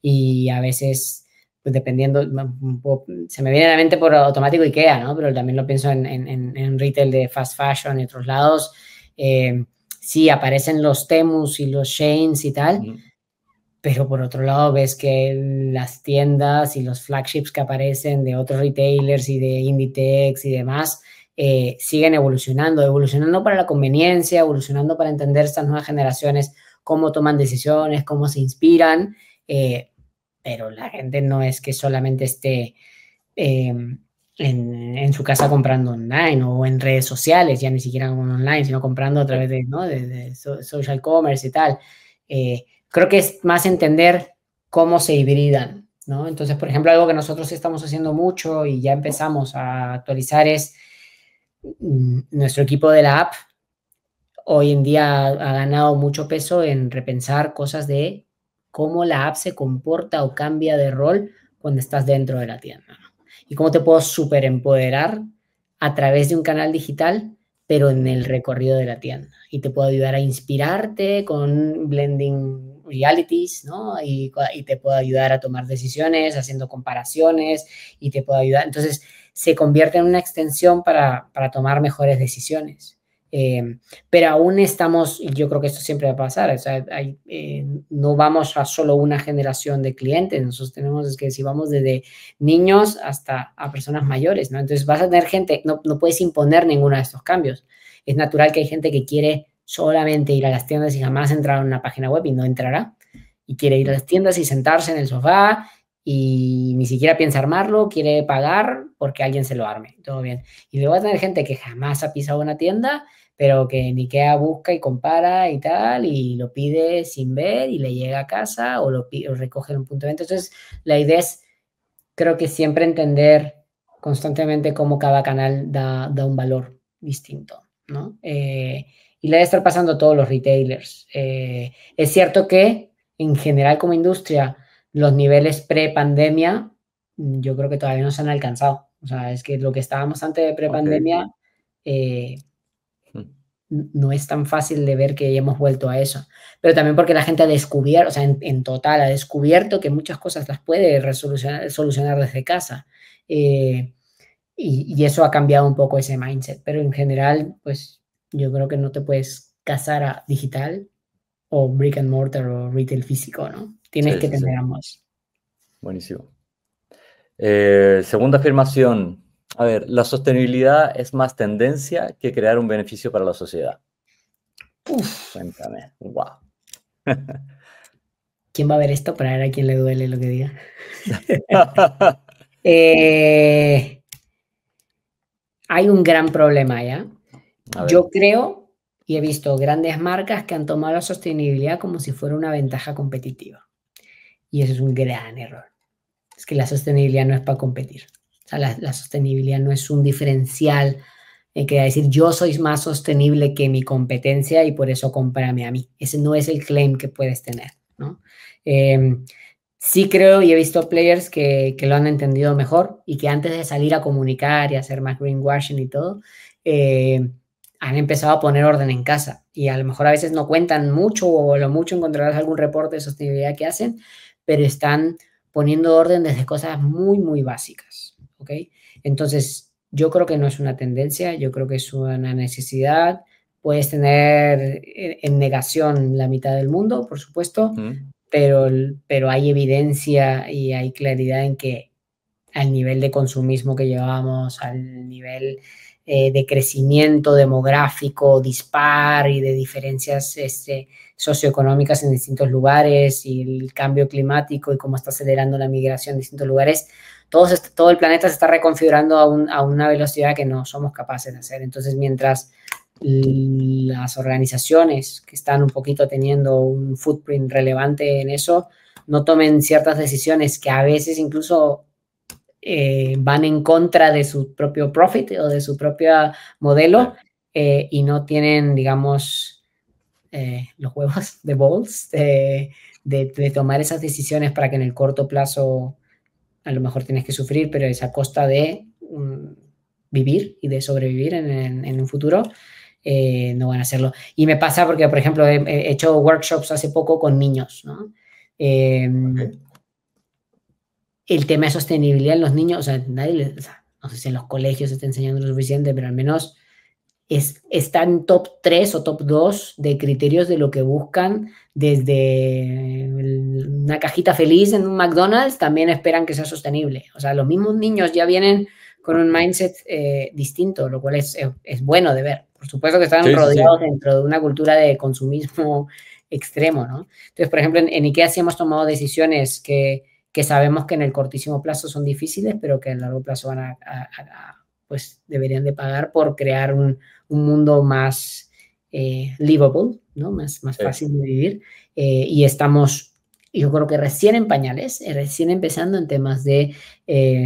S3: y a veces, pues dependiendo, se me viene a la mente por automático IKEA, ¿no? Pero también lo pienso en retail de fast fashion y otros lados. Sí, aparecen los Temus y los Sheins y tal, pero por otro lado ves que las tiendas y los flagships que aparecen de otros retailers y de Inditex y demás, siguen evolucionando para la conveniencia, evolucionando para entender estas nuevas generaciones, cómo toman decisiones, cómo se inspiran, pero la gente no es que solamente esté en su casa comprando online o en redes sociales, ya ni siquiera online, sino comprando a través de social commerce y tal. Creo que es más entender cómo se hibridan, ¿no? Entonces, por ejemplo, algo que nosotros estamos haciendo mucho y ya empezamos a actualizar es nuestro equipo de la app. Hoy en día ha ganado mucho peso en repensar cosas de cómo la app se comporta o cambia de rol cuando estás dentro de la tienda, ¿no? Y cómo te puedo súper empoderar a través de un canal digital, pero en el recorrido de la tienda. Y te puedo ayudar a inspirarte con blending realities, ¿no? Y te puedo ayudar a tomar decisiones, haciendo comparaciones, y te puedo ayudar. Entonces, se convierte en una extensión para tomar mejores decisiones. Pero aún estamos, y yo creo que esto siempre va a pasar, o sea, no vamos a solo una generación de clientes, nosotros tenemos, es que si vamos desde niños hasta a personas mayores, ¿no? Entonces vas a tener gente, no puedes imponer ninguno de estos cambios. Es natural que hay gente que quiere solamente ir a las tiendas y jamás entrar a una página web y no entrará, y quiere ir a las tiendas y sentarse en el sofá y ni siquiera piensa armarlo, quiere pagar porque alguien se lo arme, todo bien. Y luego va a tener gente que jamás ha pisado una tienda, pero que en IKEA busca y compara y tal, y lo pide sin ver y le llega a casa o lo recoge en un punto de venta. Entonces, la idea es, creo que siempre entender constantemente cómo cada canal da un valor distinto, ¿no? Y le debe estar pasando a todos los retailers. Es cierto que, en general, como industria, los niveles pre-pandemia, yo creo que todavía no se han alcanzado. O sea, es que lo que estábamos antes de pre-pandemia... no es tan fácil de ver que hemos vuelto a eso. Pero también porque la gente ha descubierto, o sea, en total, ha descubierto que muchas cosas las puede solucionar desde casa. Y eso ha cambiado un poco ese mindset. Pero en general, pues yo creo que no te puedes casar a digital o brick and mortar o retail físico, ¿no? Tienes que tener ambos.
S2: Buenísimo. Segunda afirmación. A ver, la sostenibilidad es más tendencia que crear un beneficio para la sociedad. Cuéntame. Wow.
S3: ¿Quién va a ver esto para ver a quién le duele lo que diga? Hay un gran problema, ¿ya? Yo creo y he visto grandes marcas que han tomado la sostenibilidad como si fuera una ventaja competitiva. Y eso es un gran error. Es que la sostenibilidad no es para competir. O sea, la sostenibilidad no es un diferencial que decir yo soy más sostenible que mi competencia y por eso cómprame a mí. Ese no es el claim que puedes tener, ¿no? Sí creo y he visto players que lo han entendido mejor y que antes de salir a comunicar y hacer más greenwashing y todo, han empezado a poner orden en casa. Y a lo mejor a veces no cuentan mucho o a lo mucho encontrarás algún reporte de sostenibilidad que hacen, pero están poniendo orden desde cosas muy, muy básicas, ¿ok? Entonces, yo creo que no es una tendencia, yo creo que es una necesidad. Puedes tener en negación la mitad del mundo, por supuesto, pero hay evidencia y hay claridad en que al nivel de consumismo que llevamos, al nivel de crecimiento demográfico dispar y de diferencias socioeconómicas en distintos lugares y el cambio climático y cómo está acelerando la migración en distintos lugares, todo el planeta se está reconfigurando a una velocidad que no somos capaces de hacer. Entonces, mientras las organizaciones que están un poquito teniendo un footprint relevante en eso, no tomen ciertas decisiones que a veces incluso van en contra de su propio profit o de su propio modelo y no tienen, digamos, los huevos de balls de tomar esas decisiones para que en el corto plazo a lo mejor tienes que sufrir, pero es a costa de vivir y de sobrevivir en un futuro. No van a hacerlo. Y me pasa porque, por ejemplo, he hecho workshops hace poco con niños, ¿no? El tema de sostenibilidad en los niños, o sea, no sé si en los colegios se está enseñando lo suficiente, pero al menos está en top 3 o top 2 de criterios de lo que buscan desde una cajita feliz en un McDonald's, también esperan que sea sostenible. O sea, los mismos niños ya vienen con un mindset distinto, lo cual es bueno de ver. Por supuesto que están rodeados dentro de una cultura de consumismo extremo, ¿no? Entonces, por ejemplo, en IKEA sí hemos tomado decisiones que sabemos que en el cortísimo plazo son difíciles, pero que en el largo plazo van pues deberían de pagar por crear un mundo más livable, ¿no? Más fácil de vivir. Y estamos, yo creo que recién en pañales, recién empezando en temas de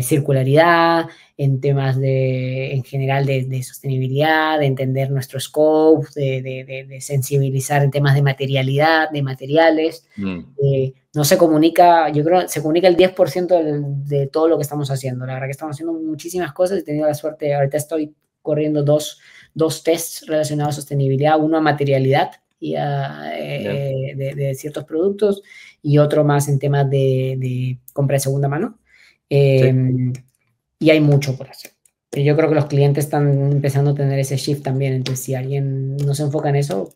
S3: circularidad, en temas en general de sostenibilidad, de entender nuestro scope, de sensibilizar en temas de materialidad, de materiales. No se comunica, yo creo, se comunica el 10% de todo lo que estamos haciendo. La verdad que estamos haciendo muchísimas cosas. He tenido la suerte, ahorita estoy corriendo dos tests relacionados a sostenibilidad, uno a materialidad y de ciertos productos y otro más en temas de compra de segunda mano. Y hay mucho por hacer. Pero yo creo que los clientes están empezando a tener ese shift también. Entonces, si alguien no se enfoca en eso,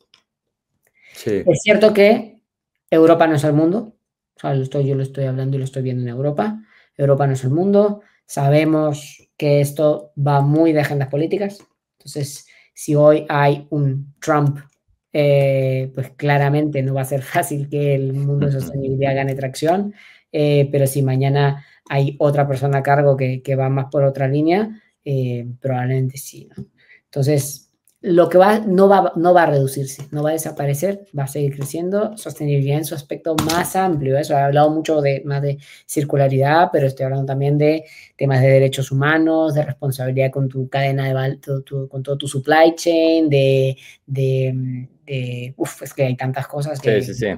S2: Sí.
S3: es cierto que Europa no es el mundo. O sea, yo lo estoy hablando y lo estoy viendo en Europa. Europa no es el mundo. Sabemos que esto va muy de agendas políticas. Entonces, si hoy hay un Trump, pues claramente no va a ser fácil que el mundo de sostenibilidad gane tracción. Pero si mañana hay otra persona a cargo que va más por otra línea, probablemente sí, ¿no? Entonces, lo que no va a reducirse, no va a desaparecer, va a seguir creciendo. Sostenibilidad en su aspecto más amplio. Eso he hablado mucho más de circularidad, pero estoy hablando también de temas de derechos humanos, de responsabilidad con tu cadena
S2: con
S3: todo tu supply chain, es que hay tantas cosas que...
S2: Sí, sí, sí.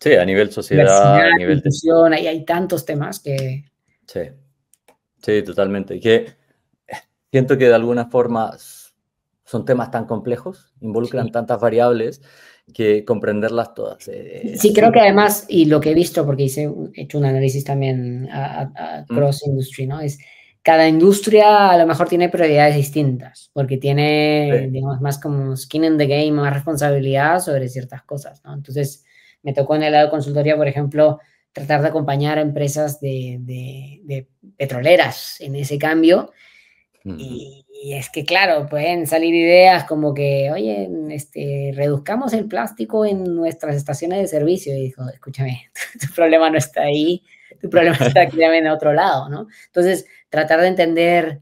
S2: Sí, a nivel
S3: Diversidad,
S2: sociedad, a nivel de...
S3: inclusión, hay tantos temas que...
S2: Sí, sí, totalmente. Y que siento que de alguna forma son temas tan complejos, involucran
S3: Sí.
S2: tantas variables, que comprenderlas todas es
S3: Sí, creo que
S2: súper
S3: además, y lo que he visto, porque he hecho un análisis también a cross industry, ¿no? Es cada industria a lo mejor tiene prioridades distintas, porque tiene,
S2: sí.
S3: digamos, más como skin in the game, más responsabilidad sobre ciertas cosas, ¿no? Entonces, me tocó en el lado de consultoría, por ejemplo, tratar de acompañar a empresas de petroleras en ese cambio. Y es que, claro, pueden salir ideas como que, oye, reduzcamos el plástico en nuestras estaciones de servicio. Y dijo, escúchame, tu problema no está ahí, tu problema está claramente en otro lado, ¿no? Entonces, tratar de entender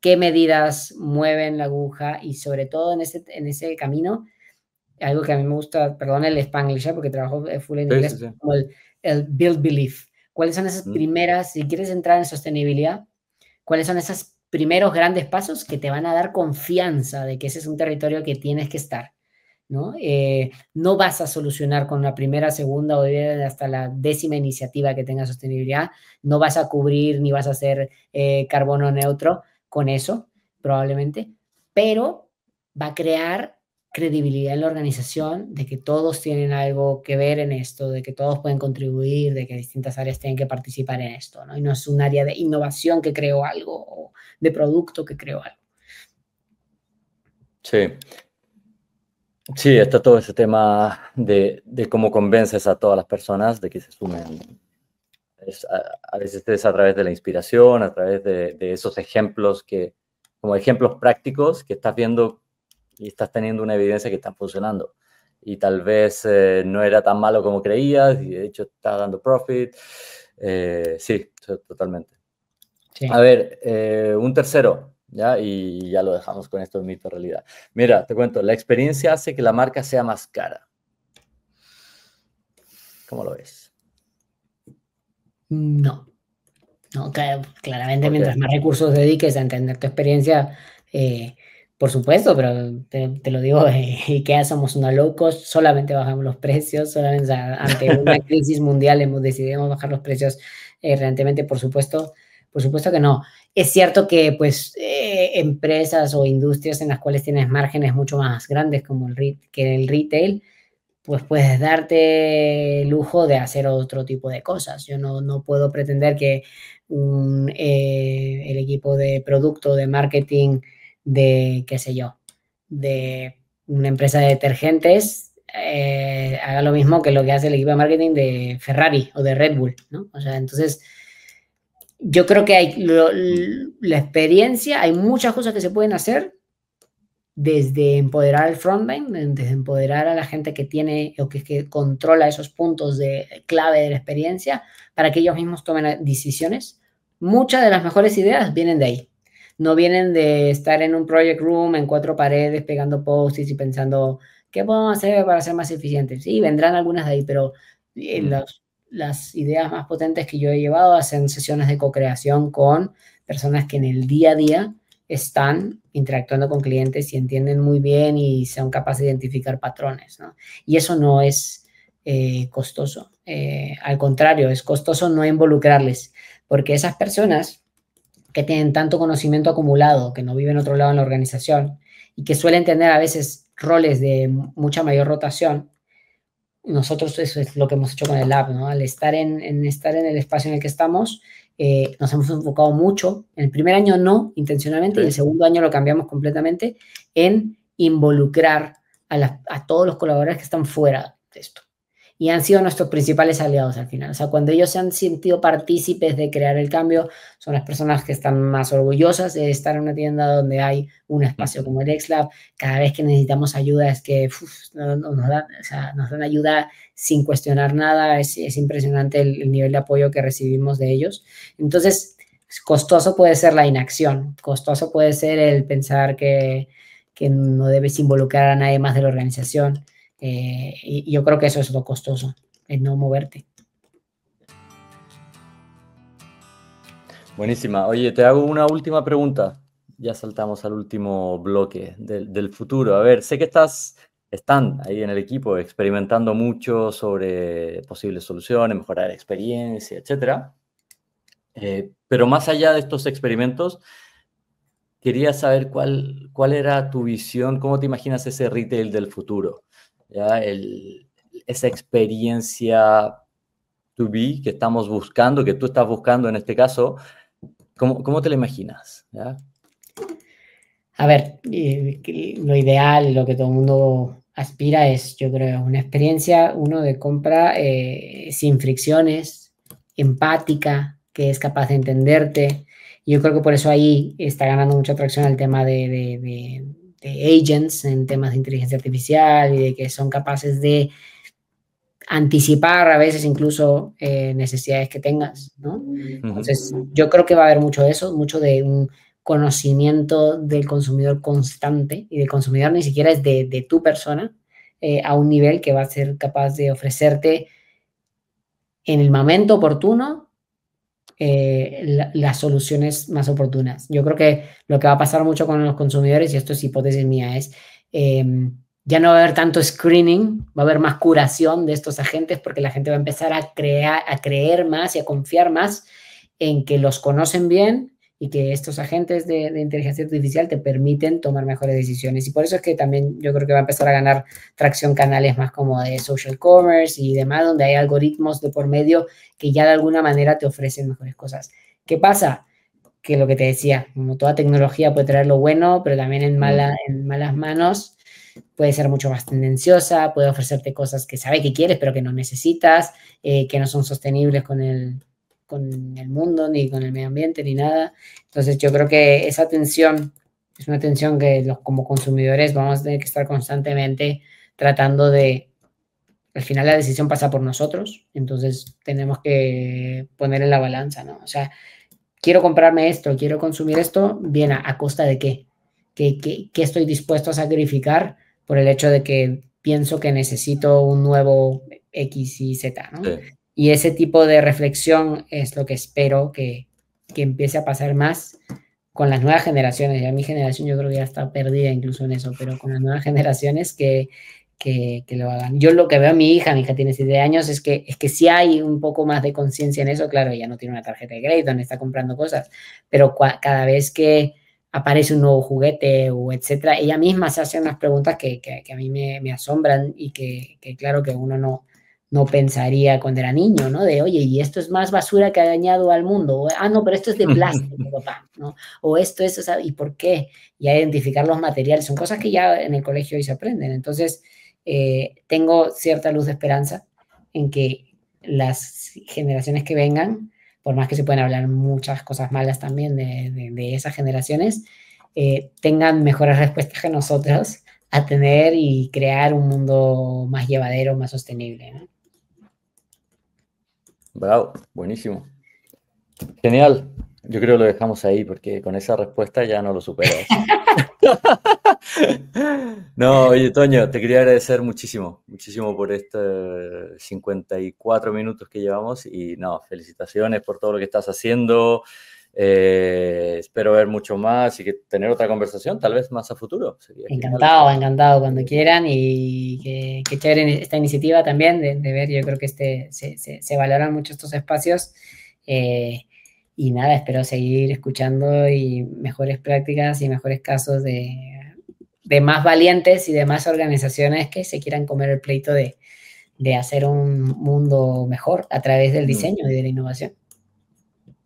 S3: qué medidas mueven la aguja y sobre todo en ese camino, algo que a mí me gusta, perdón el Spanglish, porque trabajo full en
S2: Sí, sí,
S3: inglés,
S2: sí.
S3: como el build belief. ¿Cuáles son esas
S2: Mm.
S3: primeras, si quieres entrar en sostenibilidad, cuáles son esos primeros grandes pasos que te van a dar confianza de que ese es un territorio que tienes que estar, ¿no? No vas a solucionar con la primera, segunda o hasta la 10ª iniciativa que tenga sostenibilidad, no vas a cubrir ni vas a hacer carbono neutro con eso, probablemente, pero va a crear credibilidad en la organización de que todos tienen algo que ver en esto, de que todos pueden contribuir, de que distintas áreas tienen que participar en esto, ¿no? Y no es un área de innovación que creó algo o de producto que creó algo.
S2: Sí. Sí, está todo ese tema de cómo convences a todas las personas de que se sumen. A veces es a través de la inspiración, a través de esos ejemplos como ejemplos prácticos que estás viendo y estás teniendo una evidencia que están funcionando. Y tal vez no era tan malo como creías y de hecho está dando profit. Sí, totalmente.
S3: Sí.
S2: A ver, un tercero, ¿ya? Y ya lo dejamos con esto de mito realidad. Mira, te cuento, la experiencia hace que la marca sea más cara. ¿Cómo lo ves?
S3: No, no, claramente
S2: ¿Por
S3: mientras
S2: qué?
S3: más recursos dediques a entender tu experiencia, por supuesto, pero te lo digo, IKEA somos una low cost, solamente bajamos los precios, solamente, o sea, ante una crisis mundial decidimos bajar los precios recientemente, por supuesto que no. Es cierto que pues empresas o industrias en las cuales tienes márgenes mucho más grandes como que el retail, pues puedes darte el lujo de hacer otro tipo de cosas. Yo no puedo pretender que el equipo de producto, de marketing, de, qué sé yo, de una empresa de detergentes, haga lo mismo que lo que hace el equipo de marketing de Ferrari o de Red Bull, ¿no? O sea, entonces, yo creo que hay la experiencia, hay muchas cosas que se pueden hacer, desde empoderar al frontline, desde empoderar a la gente que tiene o que controla esos puntos de clave de la experiencia para que ellos mismos tomen decisiones. Muchas de las mejores ideas vienen de ahí. No vienen de estar en un project room en 4 paredes pegando post-its y pensando qué podemos hacer para ser más eficientes. Sí, vendrán algunas de ahí, pero las ideas más potentes que yo he llevado hacen sesiones de co-creación con personas que en el día a día están interactuando con clientes y entienden muy bien y son capaces de identificar patrones, ¿no? Y eso no es costoso. Al contrario, es costoso no involucrarles, porque esas personas que tienen tanto conocimiento acumulado, que no viven otro lado en la organización y que suelen tener a veces roles de mucha mayor rotación, nosotros eso es lo que hemos hecho con el lab, ¿no? Al estar en el espacio en el que estamos, nos hemos enfocado mucho, en el primer año no, intencionalmente, y el segundo año lo cambiamos completamente, en involucrar a todos los colaboradores que están fuera de esto. Y han sido nuestros principales aliados al final. O sea, cuando ellos se han sentido partícipes de crear el cambio, son las personas que están más orgullosas de estar en una tienda donde hay un espacio como el XLab. Cada vez que necesitamos ayuda es que nos dan ayuda sin cuestionar nada. Es impresionante el nivel de apoyo que recibimos de ellos. Entonces, costoso puede ser la inacción. Costoso puede ser el pensar que no debes involucrar a nadie más de la organización. Y yo creo que eso es lo costoso, el no moverte.
S2: Buenísima. Oye, te hago una última pregunta. Ya saltamos al último bloque del futuro. A ver, sé que están ahí en el equipo experimentando mucho sobre posibles soluciones, mejorar la experiencia, etcétera. Pero más allá de estos experimentos, quería saber cuál era tu visión, cómo te imaginas ese retail del futuro. ¿Ya? Esa experiencia to be que estamos buscando, que tú estás buscando en este caso, ¿cómo te la imaginas? ¿Ya?
S3: A ver, lo ideal, lo que todo el mundo aspira es, yo creo, una experiencia, de compra sin fricciones, empática, que es capaz de entenderte. Yo creo que por eso ahí está ganando mucha atracción el tema de agents en temas de inteligencia artificial y de que son capaces de anticipar a veces incluso necesidades que tengas, ¿no? Entonces, yo creo que va a haber mucho de eso, mucho de un conocimiento del consumidor constante, y del consumidor ni siquiera es de tu persona, a un nivel que va a ser capaz de ofrecerte en el momento oportuno las soluciones más oportunas. Yo creo que lo que va a pasar mucho con los consumidores, y esto es hipótesis mía, es ya no va a haber tanto screening, va a haber más curación de estos agentes, porque la gente va a empezar a creer más y a confiar más en que los conocen bien y que estos agentes de inteligencia artificial te permiten tomar mejores decisiones. Y por eso es que también yo creo que va a empezar a ganar tracción canales más como de social commerce y demás, donde hay algoritmos de por medio que ya de alguna manera te ofrecen mejores cosas. ¿Qué pasa? Que lo que te decía, como toda tecnología puede traer lo bueno, pero también en malas manos puede ser mucho más tendenciosa, puede ofrecerte cosas que sabe que quieres, pero que no necesitas, que no son sostenibles con el mundo, ni con el medio ambiente, ni nada. Entonces yo creo que esa tensión es una tensión que como consumidores vamos a tener que estar constantemente tratando de... Al final la decisión pasa por nosotros, entonces tenemos que poner en la balanza, ¿no? O sea, quiero comprarme esto, quiero consumir esto, bien, ¿a costa de qué? ¿Qué estoy dispuesto a sacrificar por el hecho de que pienso que necesito un nuevo X y Z, ¿no? Sí. Y ese tipo de reflexión es lo que espero que empiece a pasar más con las nuevas generaciones. Ya mi generación yo creo que ya está perdida incluso en eso, pero con las nuevas generaciones que lo hagan. Yo lo que veo a mi hija tiene 7 años, es que sí hay un poco más de conciencia en eso. Claro, ella no tiene una tarjeta de crédito, no está comprando cosas, pero cada vez que aparece un nuevo juguete o etcétera, ella misma se hace unas preguntas que a mí me asombran y que claro que uno no pensaría cuando era niño, ¿no? De, oye, y esto es más basura que ha dañado al mundo. O, no, pero esto es de plástico, papá, ¿no? O esto es, ¿y por qué? Y a identificar los materiales. Son cosas que ya en el colegio hoy se aprenden. Entonces, tengo cierta luz de esperanza en que las generaciones que vengan, por más que se pueden hablar muchas cosas malas también de esas generaciones, tengan mejores respuestas que nosotros a tener y crear un mundo más llevadero, más sostenible, ¿no?
S2: Bravo, buenísimo. Genial. Yo creo que lo dejamos ahí porque con esa respuesta ya no lo superas. No, oye, Toño, te quería agradecer muchísimo por estos 54 minutos que llevamos y no, felicitaciones por todo lo que estás haciendo. Espero ver mucho más y que tener otra conversación, tal vez más a futuro. Sería
S3: encantado, cuando quieran, y que chévere esta iniciativa también de ver. Yo creo que se valoran mucho estos espacios. Y nada, espero seguir escuchando y mejores prácticas y mejores casos de más valientes y de más organizaciones que se quieran comer el pleito de hacer un mundo mejor a través del diseño y de la innovación.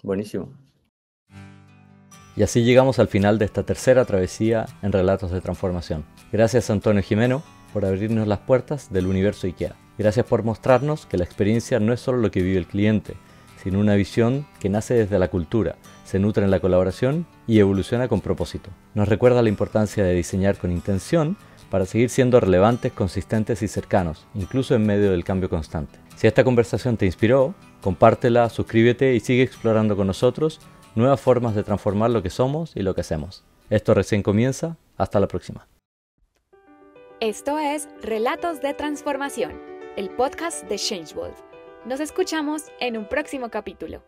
S2: buenísimo. Y así llegamos al final de esta tercera travesía en Relatos de Transformación. Gracias a Antonio Gimeno por abrirnos las puertas del universo IKEA. Gracias por mostrarnos que la experiencia no es solo lo que vive el cliente, sino una visión que nace desde la cultura, se nutre en la colaboración y evoluciona con propósito. Nos recuerda la importancia de diseñar con intención para seguir siendo relevantes, consistentes y cercanos, incluso en medio del cambio constante. Si esta conversación te inspiró, compártela, suscríbete y sigue explorando con nosotros nuevas formas de transformar lo que somos y lo que hacemos. Esto recién comienza. Hasta la próxima.
S1: Esto es Relatos de Transformación, el podcast de Change World. Nos escuchamos en un próximo capítulo.